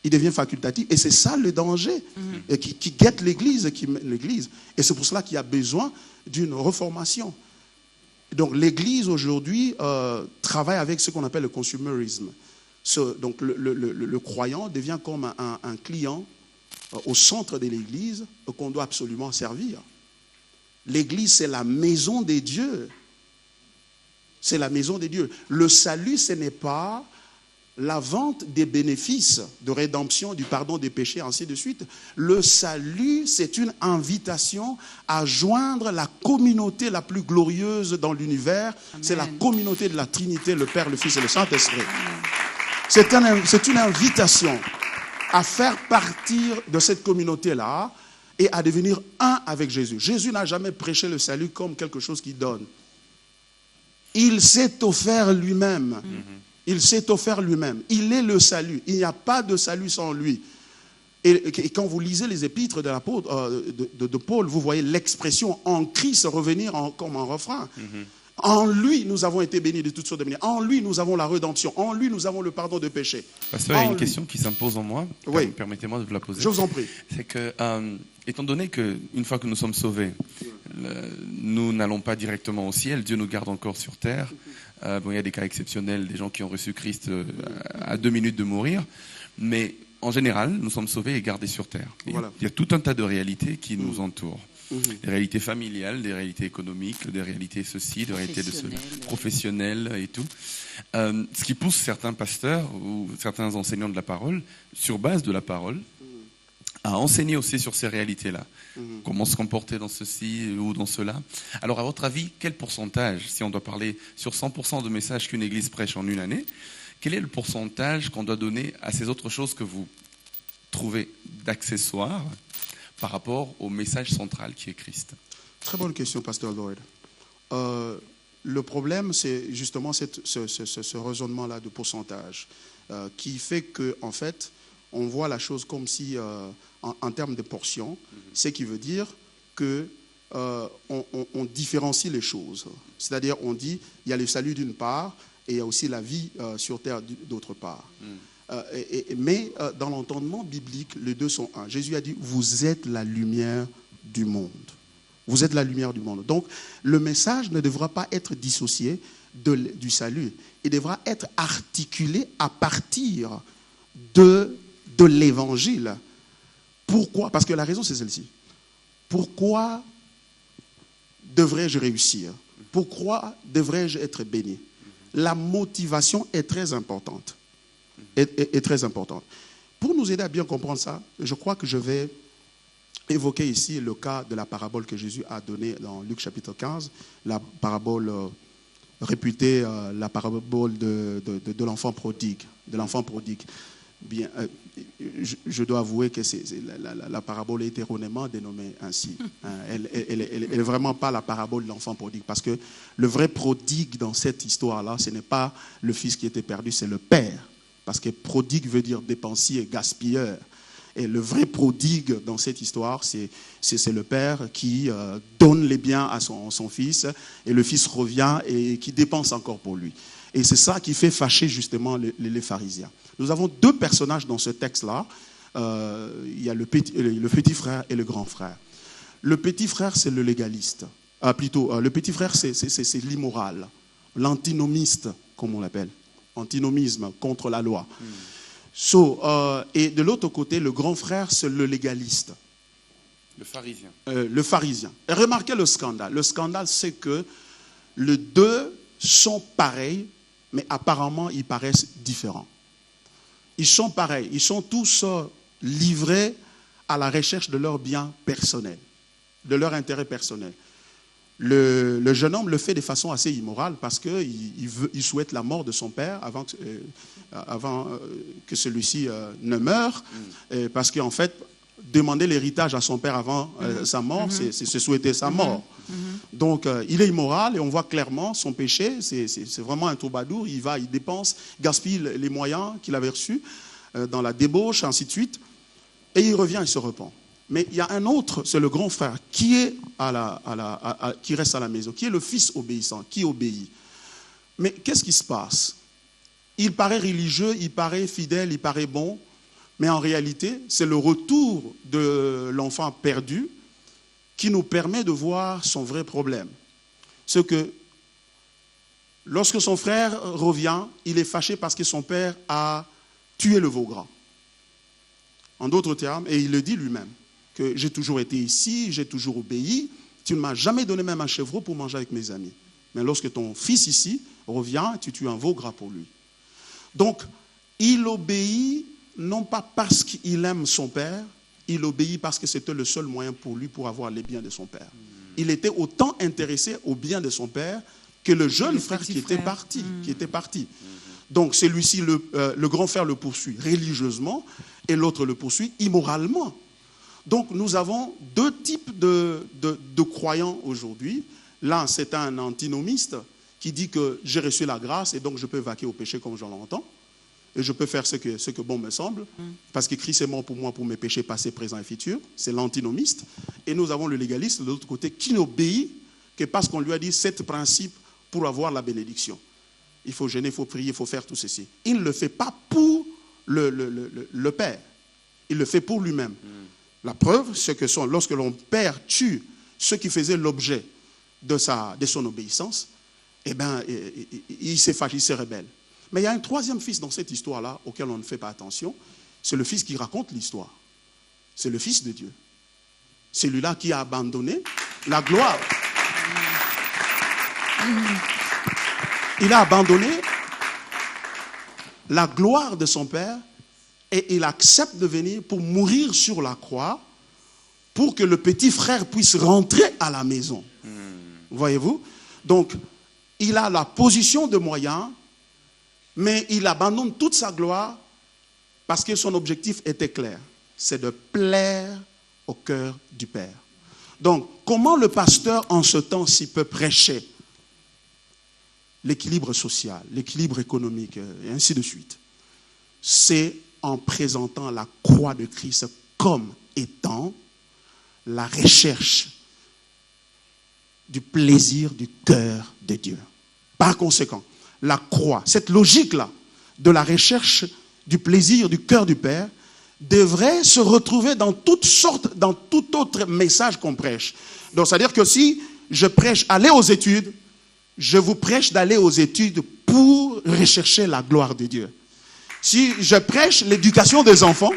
Il devient facultatif. Et c'est ça le danger qui guette l'Église. Et c'est pour cela qu'il y a besoin d'une reformation. Donc l'Église aujourd'hui travaille avec ce qu'on appelle le consumérisme. Donc le croyant devient comme un client au centre de l'Église qu'on doit absolument servir. L'Église, c'est la maison des dieux. C'est la maison des dieux. Le salut, ce n'est pas la vente des bénéfices de rédemption, du pardon des péchés, ainsi de suite. Le salut, c'est une invitation à joindre la communauté la plus glorieuse dans l'univers. Amen. C'est la communauté de la Trinité, le Père, le Fils et le Saint-Esprit. C'est une invitation à faire partir de cette communauté-là et à devenir un avec Jésus. Jésus n'a jamais prêché le salut comme quelque chose qui donne. Il s'est offert lui-même. Il s'est offert lui-même. Il est le salut. Il n'y a pas de salut sans lui. Et quand vous lisez les épîtres de Paul, vous voyez l'expression en Christ revenir comme un refrain. En lui, nous avons été bénis de toutes sortes de manières. En lui, nous avons la rédemption. En lui, nous avons le pardon de péché. Pasteur, il y a une question qui s'impose en moi. Oui. Permettez-moi de vous la poser. Je vous en prie. C'est que, étant donné qu'une fois que nous sommes sauvés, nous n'allons pas directement au ciel, Dieu nous garde encore sur terre. Bon, il y a des cas exceptionnels, des gens qui ont reçu Christ à 2 minutes de mourir. Mais en général, nous sommes sauvés et gardés sur terre. Voilà. Il y a tout un tas de réalités qui nous entourent. Des réalités familiales, des réalités économiques, des réalités ceci, des réalités professionnelles et tout. Ce qui pousse certains pasteurs ou certains enseignants de la parole, sur base de la parole, à enseigner aussi sur ces réalités-là. Comment se comporter dans ceci ou dans cela. Alors, à votre avis, quel pourcentage, si on doit parler sur 100% de messages qu'une église prêche en une année, quel est le pourcentage qu'on doit donner à ces autres choses que vous trouvez d'accessoires par rapport au message central qui est Christ? Très bonne question, Pasteur Lloyd. Le problème, c'est justement ce raisonnement-là de pourcentage qui fait qu'en fait, on voit la chose comme si, en termes de portions, ce qui veut dire qu'on différencie les choses. C'est-à-dire, on dit, il y a le salut d'une part et il y a aussi la vie sur terre d'autre part. Mais dans l'entendement biblique, les deux sont un. Jésus a dit, vous êtes la lumière du monde. Vous êtes la lumière du monde. Donc, le message ne devra pas être dissocié du salut. Il devra être articulé à partir de l'évangile. Pourquoi? Parce que la raison, c'est celle-ci. Pourquoi devrais-je réussir? Pourquoi devrais-je être béni? La motivation est très importante. Est très importante. Pour nous aider à bien comprendre ça, je crois que je vais évoquer ici le cas de la parabole que Jésus a donnée dans Luc chapitre 15, la parabole réputée, la parabole de l'enfant prodigue. Bien, je dois avouer que la parabole est erronément dénommée ainsi. Elle est vraiment pas la parabole de l'enfant prodigue, parce que le vrai prodigue dans cette histoire-là, ce n'est pas le fils qui était perdu, c'est le père. Parce que prodigue veut dire dépensier, gaspilleur. Et le vrai prodigue dans cette histoire, c'est le père qui donne les biens à son fils, et le fils revient et qui dépense encore pour lui. Et c'est ça qui fait fâcher justement les pharisiens. Nous avons 2 personnages dans ce texte-là. Il y a le petit frère et le grand frère. Le petit frère, c'est le légaliste. Le petit frère, c'est l'immoral, l'antinomiste, comme on l'appelle. Antinomisme, contre la loi. Et de l'autre côté, le grand frère, c'est le légaliste. Le pharisien. Le pharisien. Et remarquez le scandale. Le scandale, c'est que les deux sont pareils, mais apparemment, ils paraissent différents. Ils sont pareils. Ils sont tous livrés à la recherche de leur bien personnel, de leur intérêt personnel. Le jeune homme le fait de façon assez immorale parce qu'il souhaite la mort de son père avant que celui-ci ne meure. Parce qu'en fait, demander l'héritage à son père avant sa mort, c'est souhaiter sa mort. Donc, il est immoral et on voit clairement son péché. C'est vraiment un troubadour. Il dépense, gaspille les moyens qu'il avait reçus dans la débauche, ainsi de suite. Et il revient et se repent. Mais il y a un autre, c'est le grand frère, qui reste à la maison, qui est le fils obéissant, qui obéit. Mais qu'est-ce qui se passe? Il paraît religieux, il paraît fidèle, il paraît bon, mais en réalité, c'est le retour de l'enfant perdu qui nous permet de voir son vrai problème. C'est que lorsque son frère revient, il est fâché parce que son père a tué le veau gras. En d'autres termes, et il le dit lui-même, que j'ai toujours été ici, j'ai toujours obéi, tu ne m'as jamais donné même un chevreau pour manger avec mes amis. Mais lorsque ton fils ici revient, tu tues un veau gras pour lui. Donc, il obéit non pas parce qu'il aime son père, il obéit parce que c'était le seul moyen pour lui pour avoir les biens de son père. Il était autant intéressé aux biens de son père que le jeune frère qui était parti. Donc celui-ci, le grand frère le poursuit religieusement et l'autre le poursuit immoralement. Donc nous avons deux types de croyants aujourd'hui. L'un, c'est un antinomiste qui dit que j'ai reçu la grâce et donc je peux vaquer au péché comme je l'entends. Et je peux faire ce que bon me semble, parce que Christ est mort pour moi, pour mes péchés passés, présents et futurs. C'est l'antinomiste. Et nous avons le légaliste de l'autre côté qui n'obéit que parce qu'on lui a dit 7 principes pour avoir la bénédiction. Il faut jeûner, il faut prier, il faut faire tout ceci. Il ne le fait pas pour le Père. Il le fait pour lui-même. La preuve, c'est que lorsque l'on père tue ceux qui faisaient l'objet de son obéissance, eh bien, il s'est fâché, il se rebelle. Mais il y a un troisième fils dans cette histoire-là auquel on ne fait pas attention. C'est le fils qui raconte l'histoire. C'est le fils de Dieu. Celui-là qui a abandonné la gloire. Il a abandonné la gloire de son père et il accepte de venir pour mourir sur la croix pour que le petit frère puisse rentrer à la maison. Voyez-vous? Donc, il a la position de moyen, mais il abandonne toute sa gloire parce que son objectif était clair. C'est de plaire au cœur du Père. Donc, comment le pasteur en ce temps-ci peut prêcher l'équilibre social, l'équilibre économique, et ainsi de suite? C'est en présentant la croix de Christ comme étant la recherche du plaisir du cœur de Dieu. Par conséquent, la croix, cette logique-là de la recherche du plaisir du cœur du Père devrait se retrouver dans toutes sortes, dans tout autre message qu'on prêche. Donc, c'est-à-dire que si je prêche aller aux études, je vous prêche d'aller aux études pour rechercher la gloire de Dieu. Si je prêche l'éducation des enfants,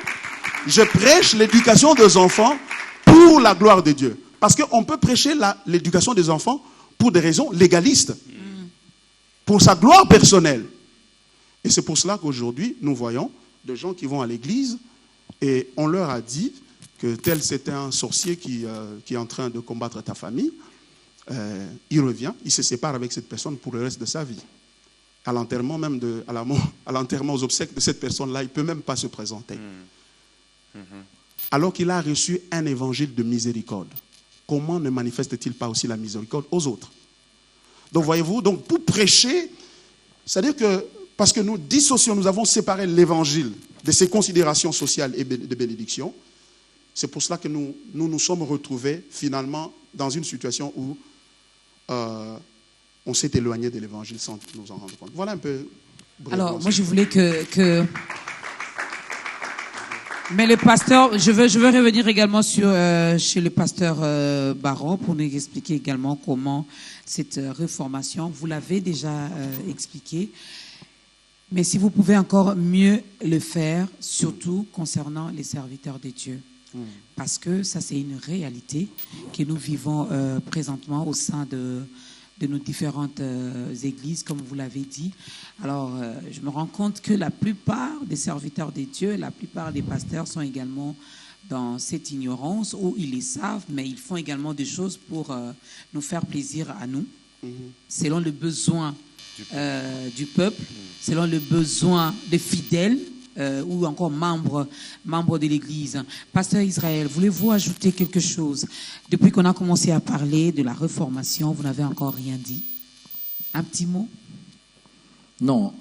je prêche l'éducation des enfants pour la gloire de Dieu. Parce qu'on peut prêcher l'éducation des enfants pour des raisons légalistes, pour sa gloire personnelle. Et c'est pour cela qu'aujourd'hui, nous voyons des gens qui vont à l'église et on leur a dit que tel c'était un sorcier qui est en train de combattre ta famille. Il revient, il se sépare avec cette personne pour le reste de sa vie. À l'enterrement même, à l'enterrement aux obsèques de cette personne-là, il ne peut même pas se présenter. Alors qu'il a reçu un évangile de miséricorde. Comment ne manifeste-t-il pas aussi la miséricorde aux autres? Donc voyez-vous, donc pour prêcher, c'est-à-dire que, parce que nous dissocions, nous avons séparé l'évangile de ses considérations sociales et de bénédiction, c'est pour cela que nous sommes retrouvés finalement dans une situation où on s'est éloigné de l'évangile sans nous en rendre compte. Voilà un peu... Alors, moi je voulais que... Mais le pasteur, je veux revenir également chez le pasteur Baron pour nous expliquer également comment cette réformation, vous l'avez déjà expliqué, mais si vous pouvez encore mieux le faire, surtout concernant les serviteurs de Dieu. Parce que ça, c'est une réalité que nous vivons présentement au sein de nos différentes églises, comme vous l'avez dit. Alors, je me rends compte que la plupart des serviteurs de Dieu, la plupart des pasteurs sont également dans cette ignorance où ils les savent, mais ils font également des choses pour nous faire plaisir à nous, selon le besoin du peuple, selon le besoin des fidèles, ou encore membres de l'Église. Pasteur Israël, voulez-vous ajouter quelque chose? Depuis qu'on a commencé à parler de la réformation, vous n'avez encore rien dit. Un petit mot? Non.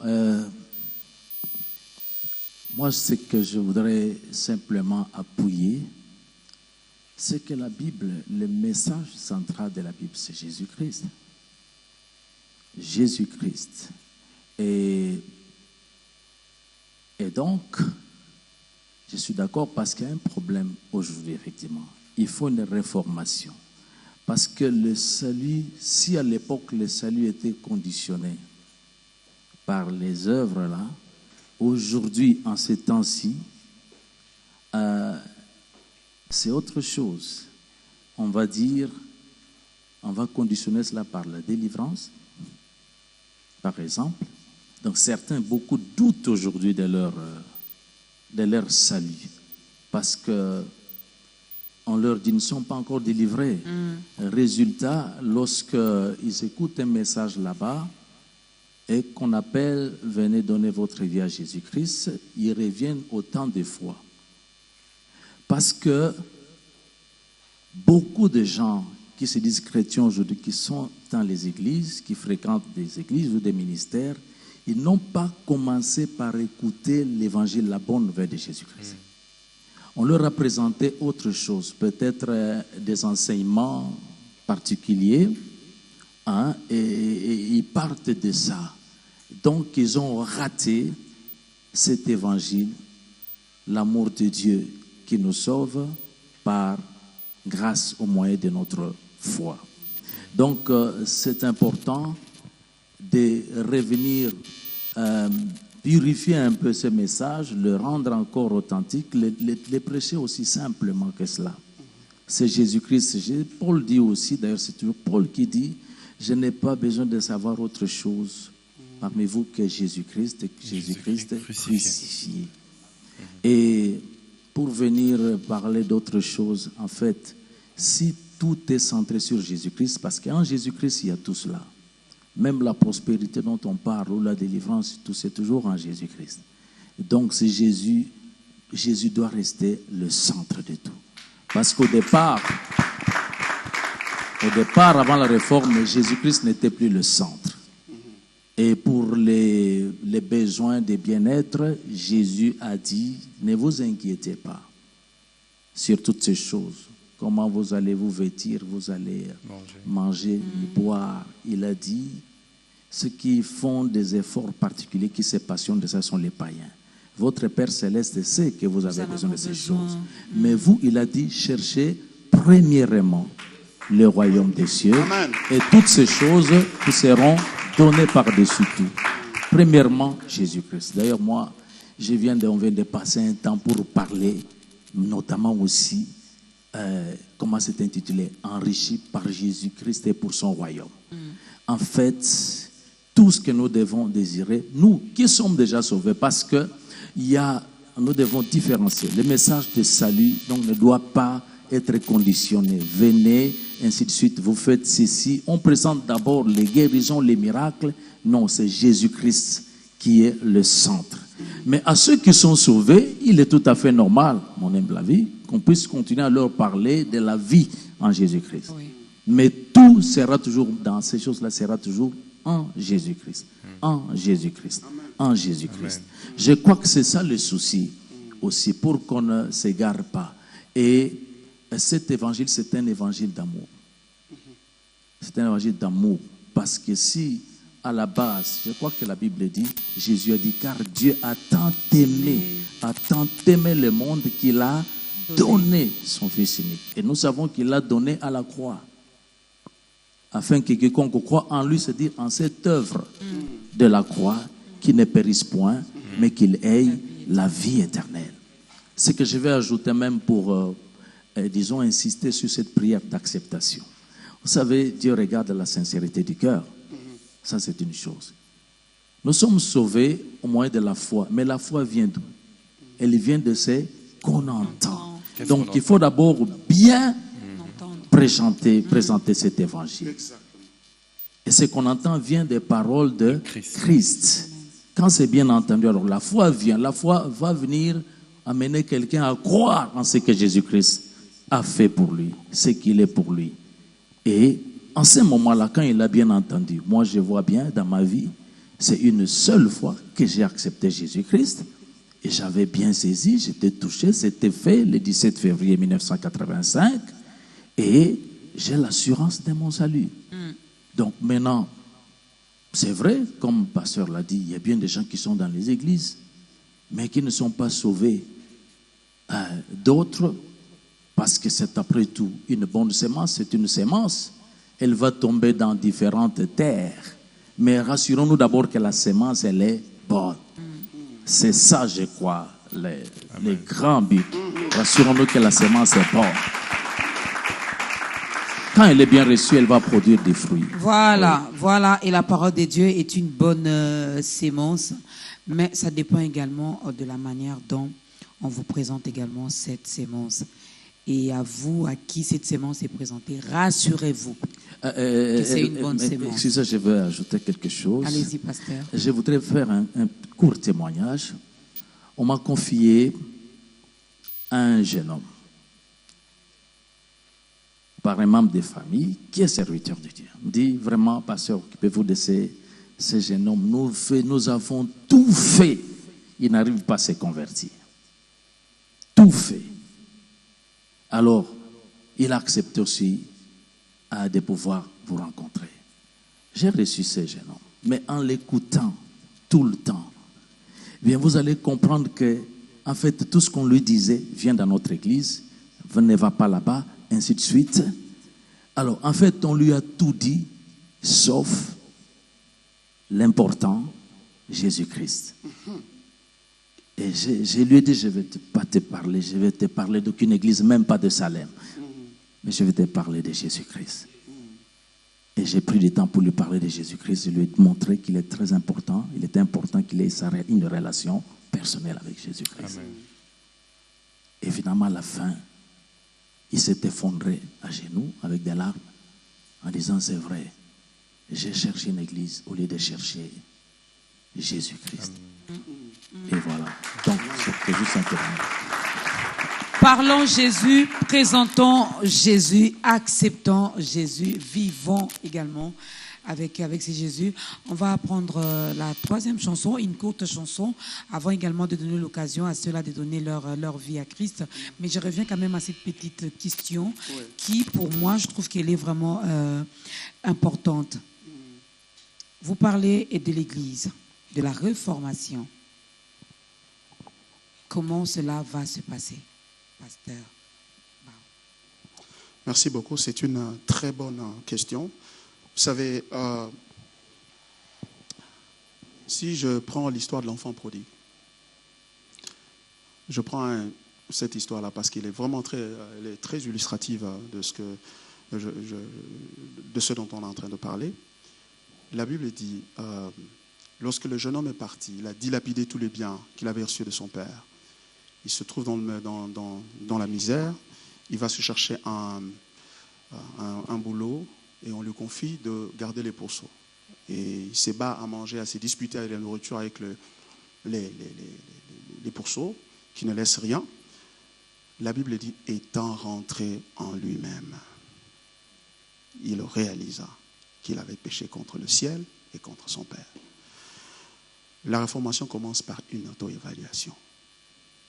Moi, ce que je voudrais simplement appuyer, c'est que la Bible, le message central de la Bible, c'est Jésus-Christ. Jésus-Christ. Et donc, je suis d'accord parce qu'il y a un problème aujourd'hui, effectivement. Il faut une réformation. Parce que le salut, si à l'époque le salut était conditionné par les œuvres là, aujourd'hui, en ces temps-ci, c'est autre chose. On va dire, on va conditionner cela par la délivrance, par exemple. Donc certains, beaucoup doutent aujourd'hui de leur salut. Parce que on leur dit, ils ne sont pas encore délivrés. Résultat, lorsqu'ils écoutent un message là-bas et qu'on appelle « Venez donner votre vie à Jésus-Christ », ils reviennent autant de fois. Parce que beaucoup de gens qui se disent chrétiens aujourd'hui, qui sont dans les églises, qui fréquentent des églises ou des ministères, ils n'ont pas commencé par écouter l'évangile, la bonne nouvelle de Jésus-Christ. On leur a présenté autre chose, peut-être des enseignements particuliers, et ils partent de ça. Donc, ils ont raté cet évangile, l'amour de Dieu qui nous sauve par grâce au moyen de notre foi. Donc, c'est important de revenir purifier un peu ce message, le rendre encore authentique, le prêcher aussi simplement que cela. C'est Jésus-Christ. Paul dit aussi, d'ailleurs c'est toujours Paul qui dit, je n'ai pas besoin de savoir autre chose parmi vous que Jésus-Christ et Jésus-Christ crucifié. Et pour venir parler d'autre chose, en fait, si tout est centré sur Jésus-Christ, parce qu'en Jésus-Christ, il y a tout cela. Même la prospérité dont on parle, ou la délivrance, tout c'est toujours en Jésus-Christ. Donc c'est Jésus doit rester le centre de tout. Parce qu'au départ, avant la réforme, Jésus-Christ n'était plus le centre. Et pour les besoins de bien-être, Jésus a dit, ne vous inquiétez pas sur toutes ces choses. Comment vous allez vous vêtir, vous allez manger, boire. Il a dit, ceux qui font des efforts particuliers, qui se passionnent de ça, sont les païens. Votre Père Céleste sait que vous avez besoin de ces choses. Mais vous, il a dit, cherchez premièrement le royaume des cieux. Amen. Et toutes ces choses qui seront données par-dessus tout. Premièrement, Jésus-Christ. D'ailleurs, moi, on vient de passer un temps pour parler, notamment aussi, comment c'est intitulé, enrichi par Jésus-Christ et pour son royaume. En fait, tout ce que nous devons désirer, nous qui sommes déjà sauvés, parce que nous devons différencier. Le message de salut donc, ne doit pas être conditionné. Venez, ainsi de suite, vous faites ceci. On présente d'abord les guérisons, les miracles. Non, c'est Jésus-Christ qui est le centre. Mais à ceux qui sont sauvés, il est tout à fait normal, mon humble avis, qu'on puisse continuer à leur parler de la vie en Jésus-Christ. Oui. Mais tout sera toujours, dans ces choses-là, sera toujours en Jésus-Christ. En Jésus-Christ. En Jésus-Christ. Je crois que c'est ça le souci aussi, pour qu'on ne s'égare pas. Et cet évangile, c'est un évangile d'amour. C'est un évangile d'amour. Parce que si, à la base, je crois que la Bible dit, Jésus a dit, car Dieu a tant aimé le monde qu'il a donné son Fils unique. Et nous savons qu'il l'a donné à la croix. Afin que quiconque croit en lui, c'est-à-dire en cette œuvre de la croix, qui ne périsse point, mais qu'il ait la vie éternelle. Ce que je vais ajouter même pour, disons, insister sur cette prière d'acceptation. Vous savez, Dieu regarde la sincérité du cœur. Ça, c'est une chose. Nous sommes sauvés au moyen de la foi. Mais la foi vient d'où? Elle vient de ce qu'on entend. Donc, il faut d'abord bien présenter cet évangile. Et ce qu'on entend vient des paroles de Christ. Quand c'est bien entendu, alors la foi vient. La foi va venir amener quelqu'un à croire en ce que Jésus-Christ a fait pour lui, ce qu'il est pour lui. Et en ce moment-là, quand il a bien entendu, moi je vois bien dans ma vie, c'est une seule fois que j'ai accepté Jésus-Christ. Et j'avais bien saisi, j'étais touché, c'était fait le 17 février 1985. Et j'ai l'assurance de mon salut. Donc maintenant, c'est vrai, comme le pasteur l'a dit, il y a bien des gens qui sont dans les églises, mais qui ne sont pas sauvés. D'autres, parce que c'est après tout une bonne sémence, c'est une sémence. Elle va tomber dans différentes terres. Mais rassurons-nous d'abord que la sémence, elle est bonne. C'est ça, je crois, les grands buts. Rassurons-nous que la sémence est bonne. quand elle est bien reçue, elle va produire des fruits. Voilà, voilà. Et la parole de Dieu est une bonne sémence, mais ça dépend également de la manière dont on vous présente également cette sémence. Et à vous, à qui cette sémence est présentée, rassurez-vous que c'est une bonne sémence. Excusez, je veux ajouter quelque chose. Allez-y, pasteur. Je voudrais faire un court témoignage. On m'a confié un jeune homme par un membre de famille qui est serviteur de Dieu. Il me dit vraiment, pasteur, occupez-vous de ces jeunes hommes. Nous avons tout fait. Il n'arrive pas à se convertir. Tout fait. Alors, il a accepté aussi de pouvoir vous rencontrer. J'ai reçu ce jeune homme, mais en l'écoutant tout le temps, bien, vous allez comprendre que, en fait, tout ce qu'on lui disait vient dans notre église, ne va pas là-bas, ainsi de suite. Alors, en fait, on lui a tout dit, sauf l'important, Jésus-Christ. Et je lui ai dit, je ne vais pas te parler, je vais te parler d'aucune église, même pas de Salem. Mais je vais te parler de Jésus-Christ. Et j'ai pris du temps pour lui parler de Jésus-Christ. Je lui ai montré qu'il est très important. Il est important qu'il ait une relation personnelle avec Jésus-Christ. Amen. Et finalement, à la fin, il s'est effondré à genoux avec des larmes en disant, c'est vrai, j'ai cherché une église au lieu de chercher Jésus-Christ. Et voilà. Donc, c'était juste un témoignage. Parlons Jésus, présentons Jésus, acceptons Jésus, vivons également avec ces Jésus. On va prendre la troisième chanson, une courte chanson, avant également de donner l'occasion à ceux-là de donner leur vie à Christ. Mais je reviens quand même à cette petite question qui, pour moi, je trouve qu'elle est vraiment importante. Vous parlez de l'Église, de la réformation. Comment cela va se passer, pasteur? Merci beaucoup. C'est une très bonne question. Vous savez, si je prends l'histoire de l'enfant prodigue, je prends cette histoire-là parce qu'elle est vraiment elle est très illustrative de ce dont on est en train de parler. La Bible dit, lorsque le jeune homme est parti, il a dilapidé tous les biens qu'il avait reçus de son père. Il se trouve dans la misère. Il va se chercher un boulot et on lui confie de garder les pourceaux. Et il se bat à manger, à se disputer avec la nourriture avec les pourceaux qui ne laissent rien. La Bible dit, étant rentré en lui-même, il réalisa qu'il avait péché contre le ciel et contre son Père. La réformation commence par une auto-évaluation.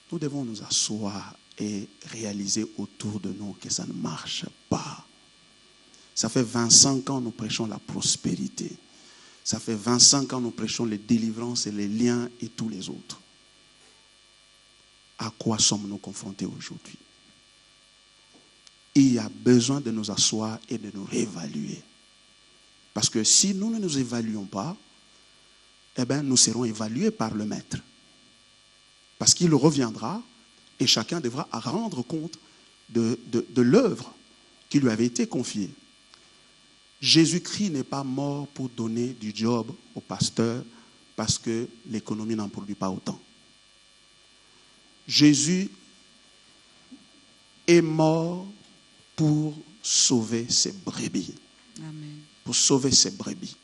Nous devons nous asseoir et réaliser autour de nous que ça ne marche pas. Ça fait 25 ans que nous prêchons la prospérité. Ça fait 25 ans que nous prêchons les délivrances et les liens et tous les autres. À quoi sommes-nous confrontés aujourd'hui? Il y a besoin de nous asseoir et de nous réévaluer. Parce que si nous ne nous évaluons pas, eh bien, nous serons évalués par le Maître. Parce qu'il reviendra et chacun devra rendre compte de l'œuvre qui lui avait été confiée. Jésus-Christ n'est pas mort pour donner du job au pasteur parce que l'économie n'en produit pas autant. Jésus est mort pour sauver ses brebis. Amen. Pour sauver ses brebis.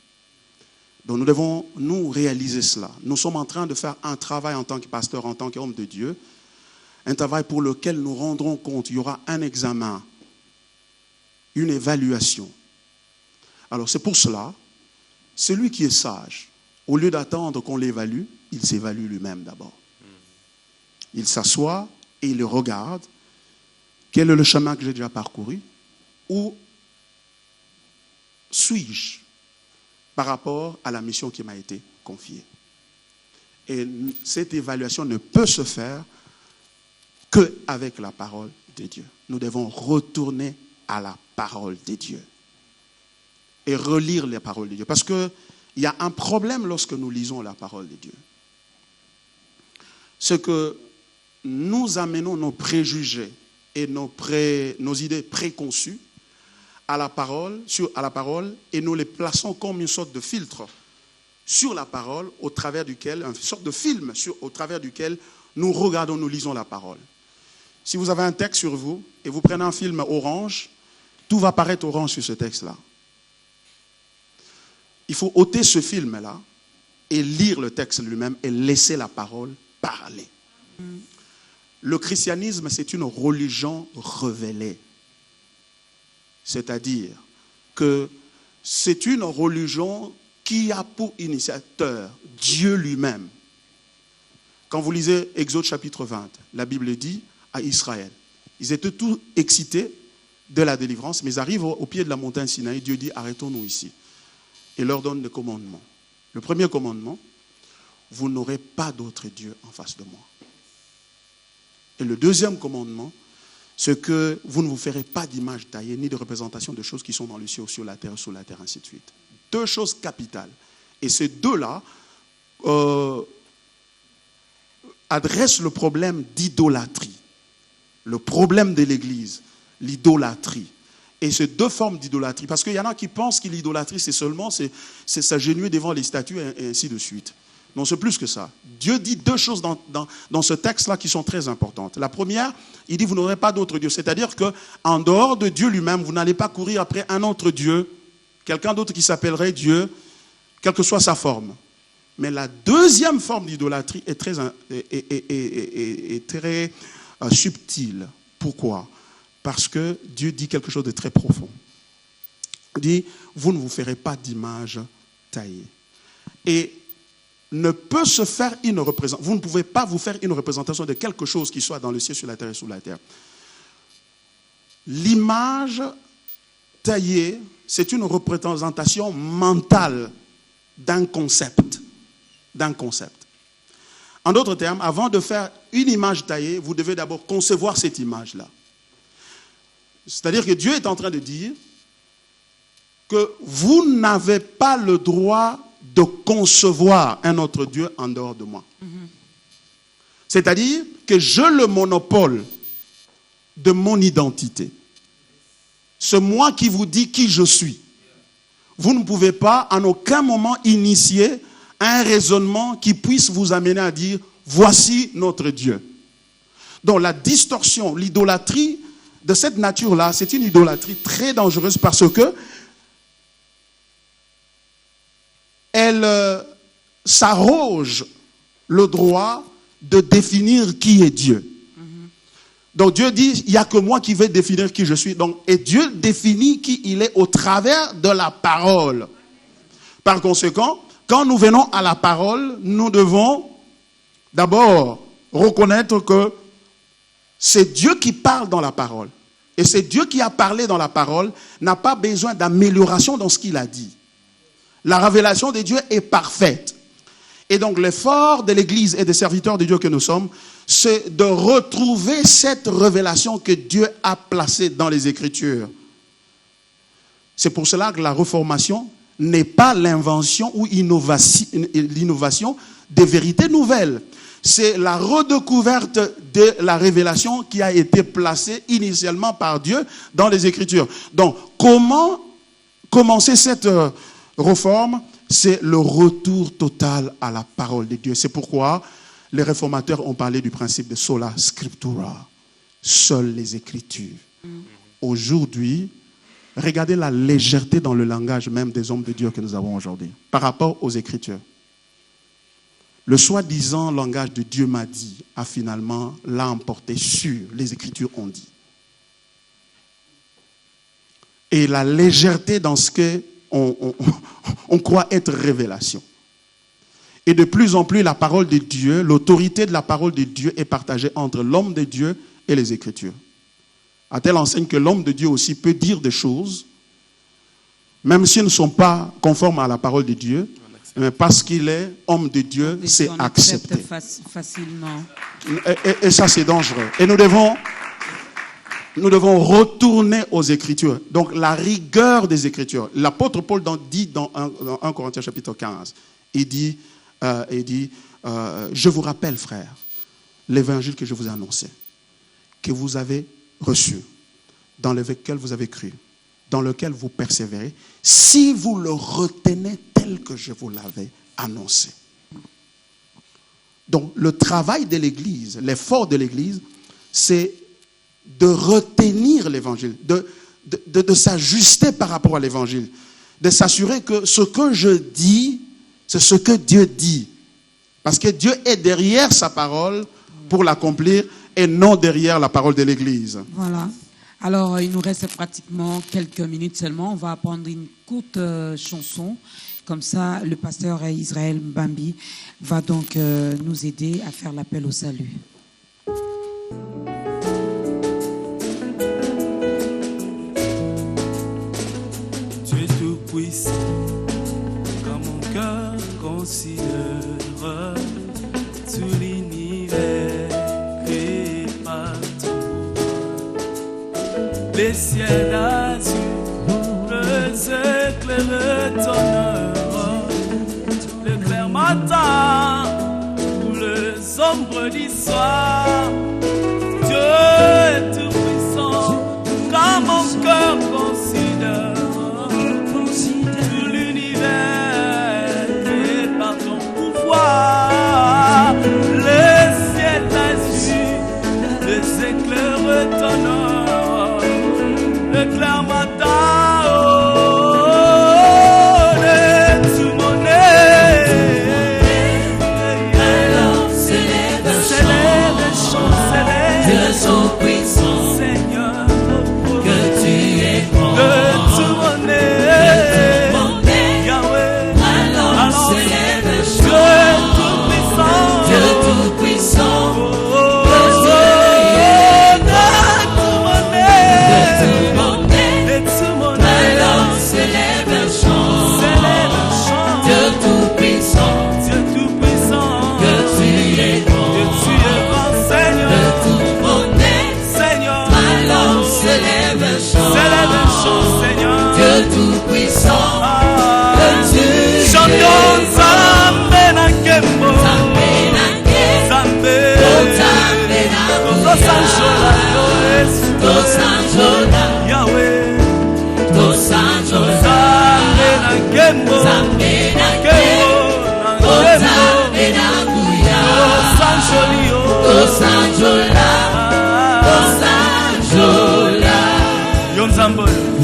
Donc nous devons nous réaliser cela. Nous sommes en train de faire un travail en tant que pasteur, en tant qu'homme de Dieu. Un travail pour lequel nous rendrons compte. Il y aura un examen, une évaluation. Alors c'est pour cela, celui qui est sage, au lieu d'attendre qu'on l'évalue, il s'évalue lui-même d'abord. Il s'assoit et il regarde. Quel est le chemin que j'ai déjà parcouru? Où suis-je par rapport à la mission qui m'a été confiée? Et cette évaluation ne peut se faire qu'avec la parole de Dieu. Nous devons retourner à la parole de Dieu et relire les paroles de Dieu. Parce qu'il y a un problème lorsque nous lisons la parole de Dieu. C'est que nous amenons nos préjugés et nos idées préconçues à la parole, et nous les plaçons comme une sorte de filtre sur la parole, au travers duquel, une sorte de film au travers duquel nous regardons, nous lisons la parole. Si vous avez un texte sur vous et vous prenez un film orange, tout va paraître orange sur ce texte-là. Il faut ôter ce film-là et lire le texte lui-même et laisser la parole parler. Le christianisme, c'est une religion révélée. C'est-à-dire que c'est une religion qui a pour initiateur Dieu lui-même. Quand vous lisez Exode chapitre 20, la Bible dit à Israël, ils étaient tous excités de la délivrance, mais ils arrivent au pied de la montagne Sinaï, Dieu dit arrêtons-nous ici et leur donne des commandements. Le premier commandement, vous n'aurez pas d'autre Dieu en face de moi. Et le deuxième commandement, c'est que vous ne vous ferez pas d'image taillée ni de représentation de choses qui sont dans le ciel, sur la terre, sous la terre, ainsi de suite. Deux choses capitales. Et ces deux-là adressent le problème d'idolâtrie. Le problème de l'Église, l'idolâtrie. Et ces deux formes d'idolâtrie. Parce qu'il y en a qui pensent que l'idolâtrie, c'est seulement s'agenouiller devant les statues et ainsi de suite. Non, c'est plus que ça. Dieu dit deux choses dans ce texte-là qui sont très importantes. La première, il dit, vous n'aurez pas d'autre Dieu. C'est-à-dire qu'en dehors de Dieu lui-même, vous n'allez pas courir après un autre Dieu, quelqu'un d'autre qui s'appellerait Dieu, quelle que soit sa forme. Mais la deuxième forme d'idolâtrie est très subtile. Pourquoi? Parce que Dieu dit quelque chose de très profond. Il dit, vous ne vous ferez pas d'image taillée. Et ne peut se faire une représentation. Vous ne pouvez pas vous faire une représentation de quelque chose qui soit dans le ciel, sur la terre et sous la terre. L'image taillée, c'est une représentation mentale d'un concept. En d'autres termes, avant de faire une image taillée, vous devez d'abord concevoir cette image-là. C'est-à-dire que Dieu est en train de dire que vous n'avez pas le droit de concevoir un autre Dieu en dehors de moi. C'est-à-dire que j'ai le monopole de mon identité. C'est moi qui vous dis qui je suis. Vous ne pouvez pas en aucun moment initier un raisonnement qui puisse vous amener à dire voici notre Dieu. Donc la distorsion, l'idolâtrie de cette nature-là, c'est une idolâtrie très dangereuse parce que elle s'arroge le droit de définir qui est Dieu. Donc Dieu dit, il n'y a que moi qui vais définir qui je suis. Donc, et Dieu définit qui il est au travers de la parole. Par conséquent, quand nous venons à la parole, nous devons d'abord reconnaître que c'est Dieu qui parle dans la parole. Et c'est Dieu qui a parlé dans la parole, n'a pas besoin d'amélioration dans ce qu'il a dit. La révélation de Dieu est parfaite. Et donc l'effort de l'Église et des serviteurs de Dieu que nous sommes, c'est de retrouver cette révélation que Dieu a placée dans les Écritures. C'est pour cela que la réformation n'est pas l'invention ou l'innovation des vérités nouvelles. C'est la redécouverte de la révélation qui a été placée initialement par Dieu dans les Écritures. Donc, comment commencer cette réforme? C'est le retour total à la parole de Dieu. C'est pourquoi les réformateurs ont parlé du principe de sola scriptura, seules les Écritures. Aujourd'hui, regardez la légèreté dans le langage même des hommes de Dieu que nous avons aujourd'hui par rapport aux Écritures. Le soi-disant langage de Dieu m'a dit a finalement l'a emporté sur les Écritures ont dit. Et la légèreté dans ce qu'on croit être révélation. Et de plus en plus, la parole de Dieu, l'autorité de la parole de Dieu est partagée entre l'homme de Dieu et les Écritures. À telle enseigne que l'homme de Dieu aussi peut dire des choses, même s'ils ne sont pas conformes à la parole de Dieu, mais parce qu'il est homme de Dieu, c'est accepté. Facilement. Et ça, c'est dangereux. Et nous devons retourner aux Écritures. Donc, la rigueur des Écritures. L'apôtre Paul dit dans 1 Corinthiens chapitre 15, il dit, je vous rappelle, frères, l'évangile que je vous ai annoncé, que vous avez reçu, dans lequel vous avez cru, dans lequel vous persévérez, si vous le retenez tel que je vous l'avais annoncé. Donc, le travail de l'Église, l'effort de l'Église, c'est de retenir l'Évangile, de s'ajuster par rapport à l'Évangile, de s'assurer que ce que je dis, c'est ce que Dieu dit. Parce que Dieu est derrière sa parole pour l'accomplir et non derrière la parole de l'Église. Voilà. Alors, il nous reste pratiquement quelques minutes seulement. On va apprendre une courte chanson. Comme ça, le pasteur Israël Mbambi va donc nous aider à faire l'appel au salut. Tu es tout puissant, quand mon cœur considère tout l'univers créé par ton pouvoir. Les ciels d'azur, les éclairs de ton œuvre, le clair matin ou les ombres du soir. Dieu est tout puissant, quand mon cœur considère tout l'univers créé par ton pouvoir. Les ciels d'azur, les éclairs de ton œuvre, le clair matin, de tout mon alors célèbre le chant, célèbre Dieu son puissant, Seigneur, que tu es grand, de tout mon Yahweh, alors célèbre le chant, Dieu tout puissant, chantons Zambé na Kembo, Zambé, Tosanjola, Yahweh, Zambé na Kembo, Tosanjola,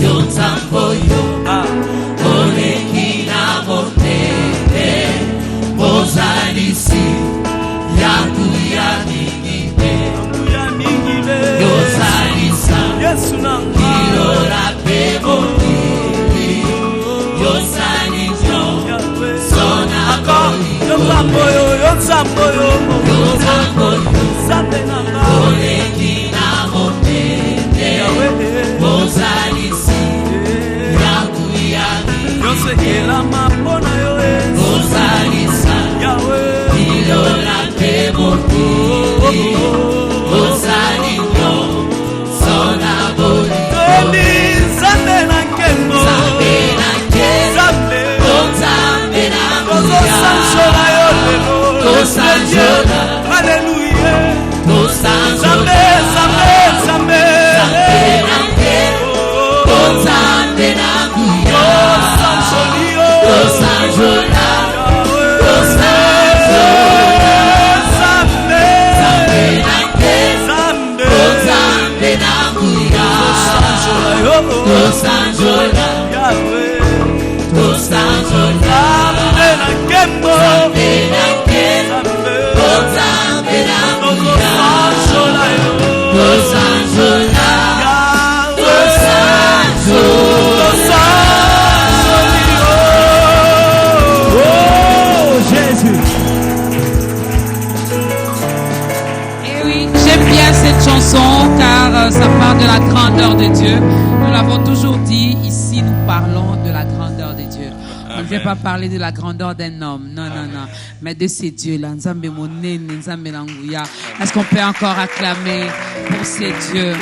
Yonzamboyo, Olekina Motete, Mozalisi, Yakuya Mingite, Yosalisa, Kilora Peboti, Yosalisa, Sona Yonzamboyo, Olekina Motete, Mozalisi, Yakuya Mingite, Mozalisa, Kilora Peboti, Mozalisa, Sona Boli, Zambe na Kembo, Zambe na Tosanjola, Alléluia, Zambe na Kembo, Zambe na Tosanjola, Tosanjola, Yahweh, Tosanjola, Kembo, oh Jésus. Et oui, j'aime bien cette chanson car ça parle de la grandeur de Dieu. Nous l'avons toujours dit, ici nous parlons de la grandeur de Dieu. On ne vient pas parler de la grandeur d'un homme, non, mais de ces dieux-là. Est-ce qu'on peut encore acclamer pour ces dieux?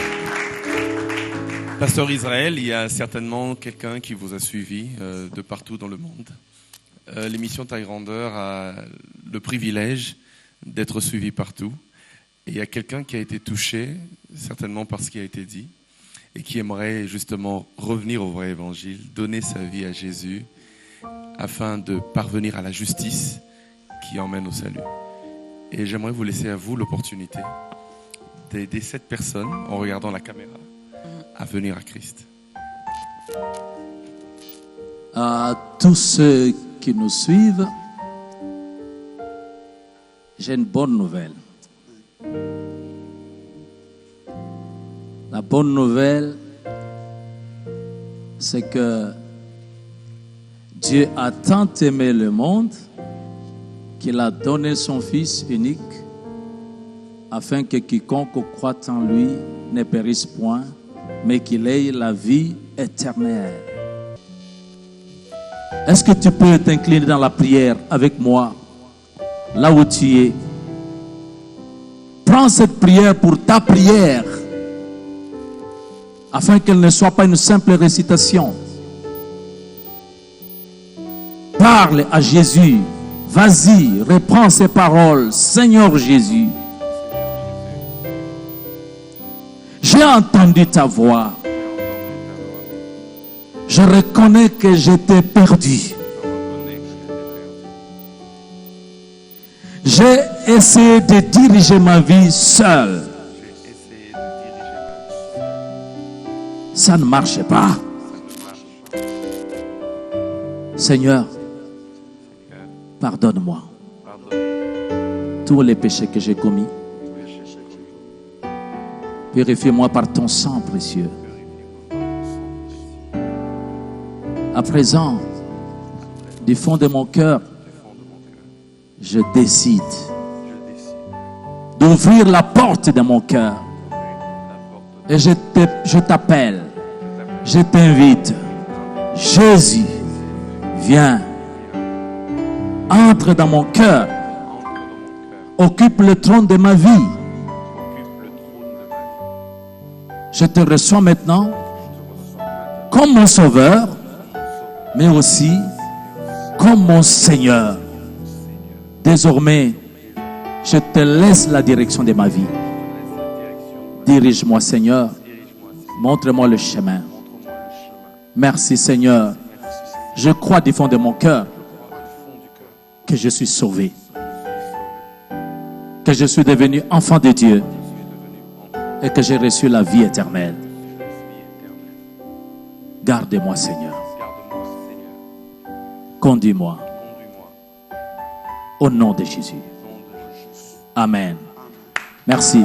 Pasteur Israël, il y a certainement quelqu'un qui vous a suivi de partout dans le monde. L'émission Ta Grandeur a le privilège d'être suivie partout. Et il y a quelqu'un qui a été touché, certainement par ce qui a été dit. et qui aimerait justement revenir au vrai évangile, donner sa vie à Jésus afin de parvenir à la justice qui emmène au salut. Et j'aimerais vous laisser à vous l'opportunité d'aider cette personne, en regardant la caméra, à venir à Christ. À tous ceux qui nous suivent, j'ai une bonne nouvelle. La bonne nouvelle, c'est que Dieu a tant aimé le monde qu'il a donné son Fils unique afin que quiconque croit en lui ne périsse point, mais qu'il ait la vie éternelle. Est-ce que tu peux t'incliner dans la prière avec moi, là où tu es? Prends cette prière pour ta prière, afin qu'elle ne soit pas une simple récitation. Parle à Jésus. Vas-y, reprends ces paroles. Seigneur Jésus, j'ai entendu ta voix. Je reconnais que j'étais perdu. J'ai essayé de diriger ma vie seul. Ça ne marchait pas. Seigneur, pardonne-moi tous les péchés que j'ai commis. Purifie-moi par ton sang précieux. À présent, du fond de mon cœur, je décide d'ouvrir la porte de mon cœur. Et je t'appelle, je t'invite. Jésus, viens, entre dans mon cœur, occupe le trône de ma vie. Je te reçois maintenant comme mon sauveur, mais aussi comme mon Seigneur. Désormais, je te laisse la direction de ma vie. Dirige-moi, Seigneur. Montre-moi le chemin. Merci, Seigneur. Je crois du fond de mon cœur que je suis sauvé, que je suis devenu enfant de Dieu et que j'ai reçu la vie éternelle. Garde-moi, Seigneur. Conduis-moi. Au nom de Jésus. Amen. Merci.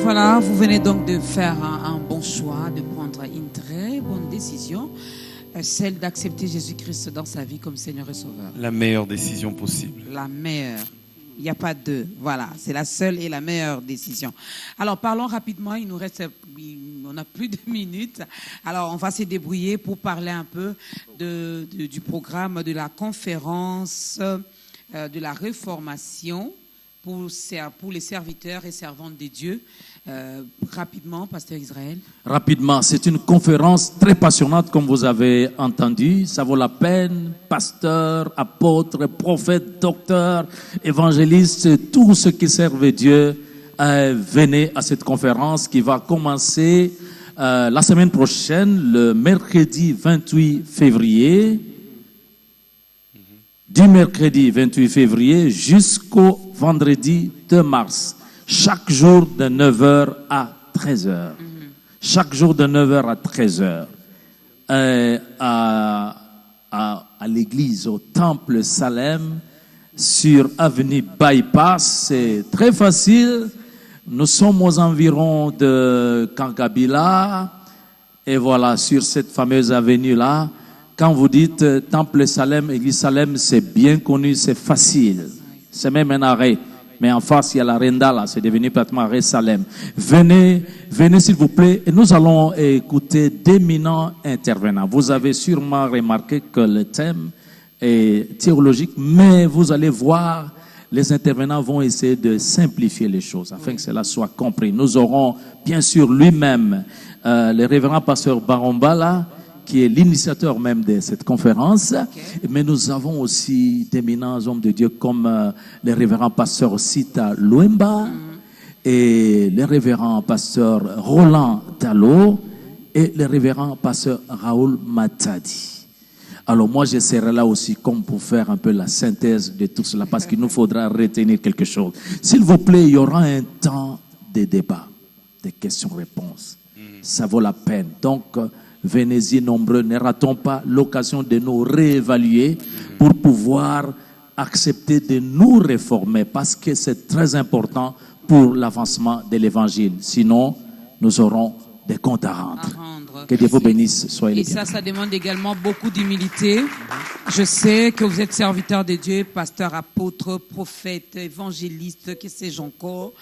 Voilà, vous venez donc de faire un bon choix, de prendre une très bonne décision, celle d'accepter Jésus-Christ dans sa vie comme Seigneur et Sauveur. La meilleure décision possible. La meilleure. Il n'y a pas deux. Voilà, c'est la seule et la meilleure décision. Alors, parlons rapidement. Il nous reste, on n'a plus de minutes. Alors, on va se débrouiller pour parler un peu du programme de la conférence de la réformation pour les serviteurs et servantes de Dieu. Rapidement, Pasteur Israël. Rapidement, c'est une conférence très passionnante, comme vous avez entendu. Ça vaut la peine. Pasteur, apôtre, prophète, docteur, évangéliste, tous ceux qui servent Dieu, venez à cette conférence qui va commencer la semaine prochaine, le mercredi 28 février. Du mercredi 28 février jusqu'au vendredi 2 mars. Chaque jour de 9h à 13h. Chaque jour de 9h à 13h. À l'église, au temple Salem, sur avenue Bypass. C'est très facile. Nous sommes aux environs de Kankabila. Et voilà, sur cette fameuse avenue-là, quand vous dites temple Salem, église Salem, c'est bien connu, c'est facile. C'est même un arrêt. Mais en face, il y a la Renda, là, c'est devenu pratiquement arrêt Salem. Venez s'il vous plaît, et nous allons écouter d'éminents intervenants. Vous avez sûrement remarqué que le thème est théologique, mais vous allez voir, les intervenants vont essayer de simplifier les choses, afin que cela soit compris. Nous aurons, bien sûr, lui-même, le révérend pasteur Barombala, qui est l'initiateur même de cette conférence. Mais nous avons aussi d'éminents hommes de Dieu comme le révérend pasteur Sita Luemba et le révérend pasteur Roland Talot et le révérend pasteur Raoul Matadi. Alors moi, je serai là aussi comme pour faire un peu la synthèse de tout cela, parce qu'il nous faudra retenir quelque chose. S'il vous plaît, il y aura un temps de débat, de questions-réponses. Ça vaut la peine. Donc, venez-y nombreux, ne ratons pas l'occasion de nous réévaluer pour pouvoir accepter de nous réformer, parce que c'est très important pour l'avancement de l'évangile. Sinon, nous aurons des comptes à rendre. Que Dieu vous bénisse. Soyez les bienvenus. Ça demande également beaucoup d'humilité. Je sais que vous êtes serviteur de Dieu, pasteur, apôtre, prophète, évangéliste, que sais-je encore.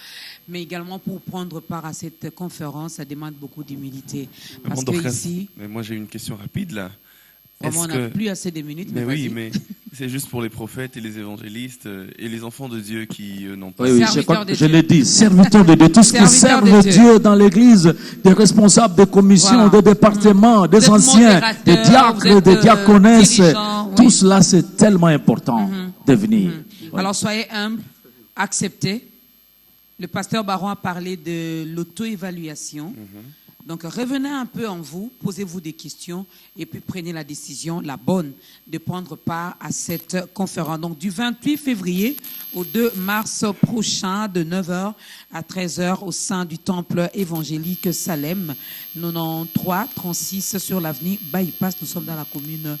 Mais également pour prendre part à cette conférence, ça demande beaucoup d'humilité. Parce que ici, mais moi j'ai une question rapide là. Vraiment, on n'a plus assez de minutes. Mais oui, mais c'est juste pour les prophètes et les évangélistes et les enfants de Dieu qui n'ont pas... Oui, je l'ai dit, serviteurs de Dieu, tous ceux qui servent Dieu dans l'église, des responsables de commissions, des départements, des anciens, des diacres, des diaconesses, tout cela c'est tellement important de venir. Alors soyez humbles, acceptez. Le pasteur Baron a parlé de l'auto-évaluation. Donc, revenez un peu en vous, posez-vous des questions et puis prenez la décision, la bonne, de prendre part à cette conférence. Donc, du 28 février au 2 mars prochain, de 9h à 13h au sein du temple évangélique Salem, 93 36 sur l'avenue Bypass. Nous sommes dans la commune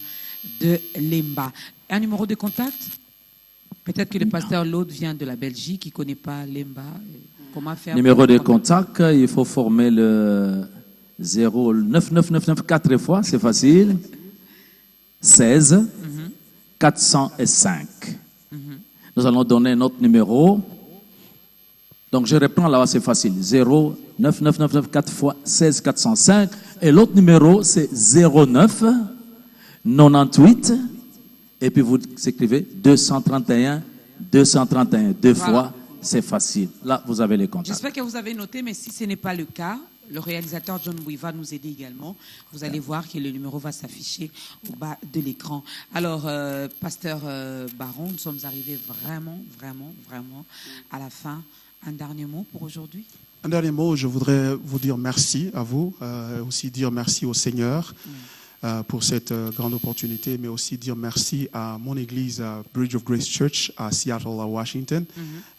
de Lemba. Un numéro de contact? Peut-être que le pasteur Laude vient de la Belgique, il ne connaît pas Lemba. Comment faire? Numéro de contact, il faut former le 09999 4 fois, c'est facile. 16 405. Nous allons donner notre numéro. Donc je reprends là-bas, c'est facile. 09999 4 fois 16 405. Et l'autre numéro, c'est 09 98. Et puis vous écrivez 231 231 deux fois. C'est facile. Là, vous avez les contacts. J'espère que vous avez noté, mais si ce n'est pas le cas, le réalisateur John Bouy va nous aider également. Vous allez voir que le numéro va s'afficher au bas de l'écran. Alors, pasteur Baron, nous sommes arrivés vraiment à la fin. Un dernier mot pour aujourd'hui? Un dernier mot, je voudrais vous dire merci à vous, aussi dire merci au Seigneur. Pour cette grande opportunité, mais aussi dire merci à mon église, Bridge of Grace Church, à Seattle, à Washington,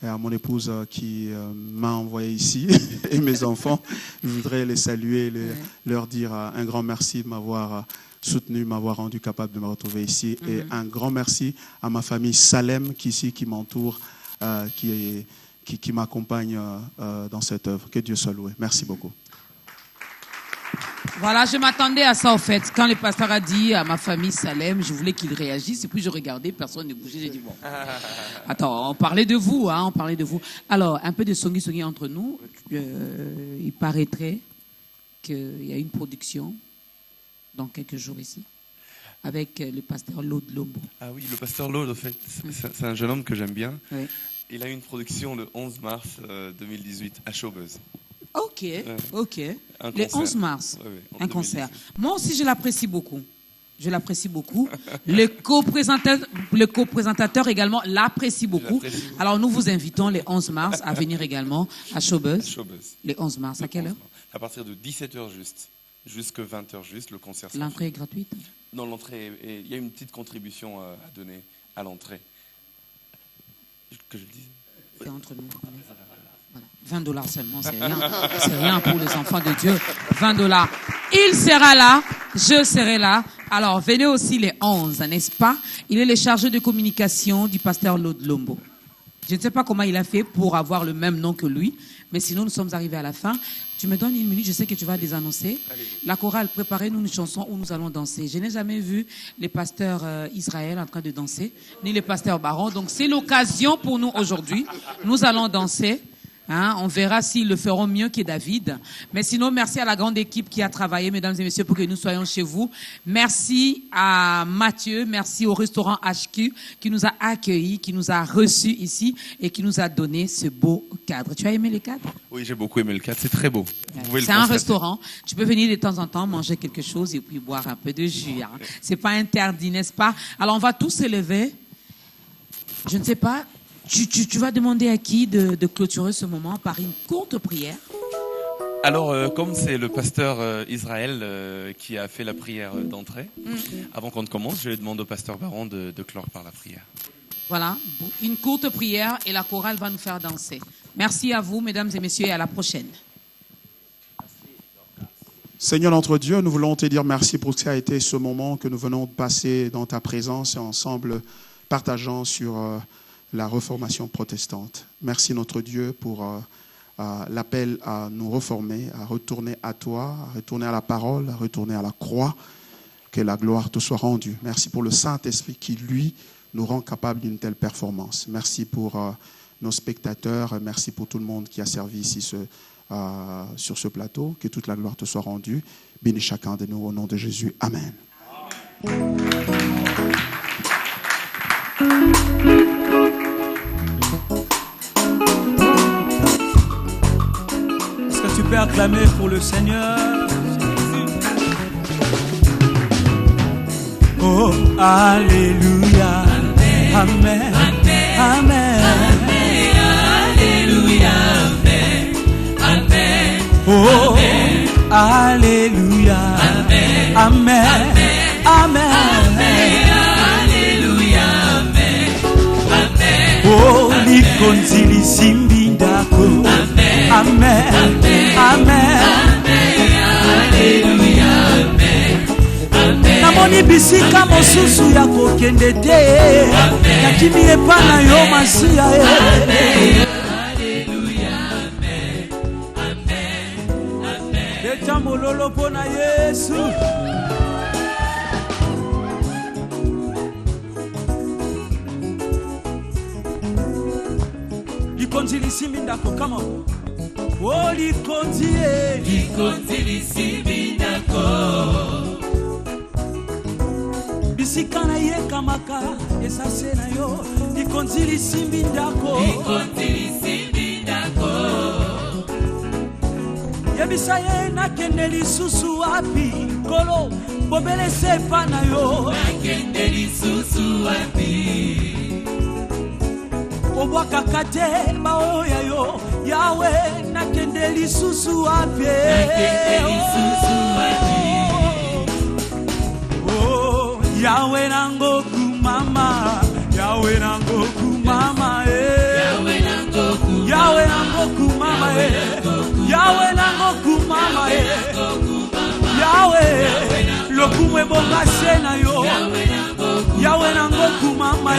et à mon épouse qui m'a envoyé ici, et mes enfants. Je voudrais les saluer, leur dire un grand merci de m'avoir soutenu, m'avoir rendu capable de me retrouver ici, et un grand merci à ma famille Salem, qui m'entoure, qui m'accompagne dans cette œuvre. Que Dieu soit loué. Merci beaucoup. Voilà, je m'attendais à ça, en fait. Quand le pasteur a dit à ma famille Salem, je voulais qu'il réagisse. Et puis je regardais, personne ne bougeait. J'ai dit, bon. Attends, on parlait de vous, hein, on parlait de vous. Alors, un peu de songi entre nous. Il paraîtrait qu'il y a une production dans quelques jours ici, avec le pasteur Laude Lombo. Ah oui, le pasteur Laude, en fait, c'est un jeune homme que j'aime bien. Oui. Il a eu une production le 11 mars 2018 à Showbuzz. Ok. Le 11 mars, un concert. Moi aussi, je l'apprécie beaucoup. Le co-présentateur également l'apprécie beaucoup. Alors, nous vous invitons le 11 mars à venir également à Showbuzz. Le 11 mars, à quelle heure? À partir de 17h juste, jusqu'à 20h juste, le concert. L'entrée est gratuite? Non, l'entrée, il y a une petite contribution à donner à l'entrée. Que je le dise? C'est entre nous. Voilà. $20 seulement, c'est rien. C'est rien pour les enfants de Dieu. $20. Il sera là, je serai là. Alors, venez aussi les 11, n'est-ce pas? Il est le chargé de communication du pasteur Laude Lombo. Je ne sais pas comment il a fait pour avoir le même nom que lui, mais sinon, nous sommes arrivés à la fin. Tu me donnes une minute, je sais que tu vas désannoncer. La chorale, préparez-nous une chanson où nous allons danser. Je n'ai jamais vu les pasteurs Israël en train de danser, ni les pasteurs Baron. Donc, c'est l'occasion pour nous aujourd'hui. Nous allons danser. Hein, on verra s'ils le feront mieux que David. Mais sinon, merci à la grande équipe qui a travaillé, mesdames et messieurs, pour que nous soyons chez vous. Merci à Mathieu, merci au restaurant HQ qui nous a accueillis, qui nous a reçus ici et qui nous a donné ce beau cadre. Tu as aimé le cadre? Oui, j'ai beaucoup aimé le cadre. C'est très beau. C'est un restaurant. Tu peux venir de temps en temps manger quelque chose et puis boire un peu de jus. Hein. C'est pas interdit, n'est-ce pas? Alors, on va tous se lever. Je ne sais pas. Tu vas demander à qui de clôturer ce moment par une courte prière? Alors, comme c'est le pasteur Israël qui a fait la prière d'entrée, avant qu'on ne commence, je demande au pasteur Baron de clore par la prière. Voilà, une courte prière et la chorale va nous faire danser. Merci à vous, mesdames et messieurs, et à la prochaine. Seigneur notre Dieu, nous voulons te dire merci pour ce qui a été ce moment que nous venons de passer dans ta présence et ensemble partageant sur la réformation protestante. Merci notre Dieu pour l'appel à nous reformer, à retourner à toi, à retourner à la parole, à retourner à la croix, que la gloire te soit rendue. Merci pour le Saint-Esprit qui, lui, nous rend capable d'une telle performance. Merci pour nos spectateurs, merci pour tout le monde qui a servi ici sur ce plateau, que toute la gloire te soit rendue. Bénis chacun de nous au nom de Jésus. Amen. Est-ce que tu peux acclamer pour le Seigneur? Oh, alléluia. Amen. Amen. Amen. Alléluia. Amen. Amen. Oh, alléluia. Amen. Amen. Amen. Alléluia. Amen. Amen. Oh, likonzi lisimbi ndako. Amen. Amen. Amen. Alléluia. Amen. Namoni bisika mosusu ya kokende te, yakimi epa na yo Masia. Alléluia. Amen. Amen. Amen. Leta mololo pona Yesu. Likonzi lisimbi ndako, come on. Oh, likonzi lisimbi ndako. Bisika na yeka maka esase na yo. Likonzi lisimbi ndako. Yebisa ye nakende lisusu wapi. Kolo bobele sepa na yo. Nakende lisusu wapi. Obwaka kate baoya yo. Yawe nakende lisusu wapi. Nakende lisusu wapi. Oh, Yawe nango kumama. Yawe nango kumama. Yawe nango kumama. Yawe nango kumama. Yawe nango kumama. Yawe lokumwe bonga sena yo. Yawe nango kumama.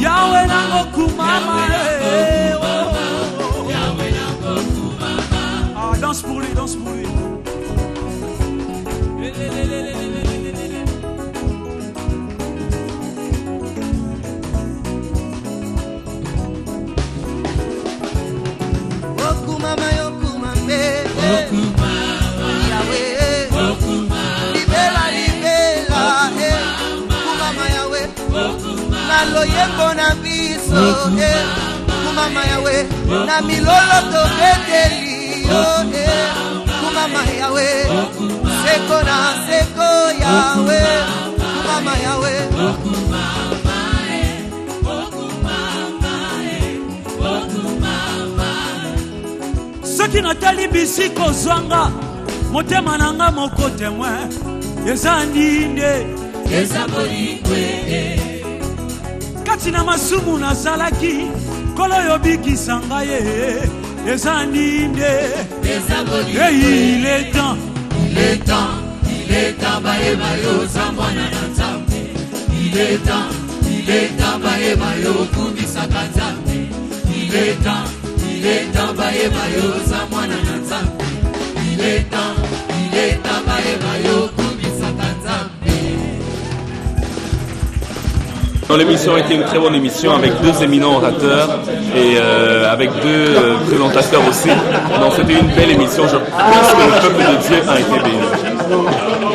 Yawe nango kumama. Ah, danse pour lui, danse pour lui. Okumama yokumambe. Okumama. Yahweh. Okumama. Libela libela. Okumama Yahweh. Okumama. Nalo yeko na biso. Okumama Yahweh. Na milolo to beteli. Okumama Yahweh. Seko na seko Yahweh. Okumama Yahweh. Okumama. Soki natali bisiko zwanga motema nanga moko témoin eza ndinde eza bolikwe kati na masumu nazalaki kolo yobikisa ngai eza ndinde eza bolikwe. Il est temps bayeba yo za mwana na Nzambe. Il est temps bayeba yo kumisaka Nzambe. Il est temps bayeba yo za mwana na Nzambe. Il est temps bayeba yo kumisaka Nzambe. L'émission a été une très bonne émission avec 2 éminents orateurs et avec 2 présentateurs aussi. Donc c'était une belle émission. Je pense que le peuple de Dieu a été béni.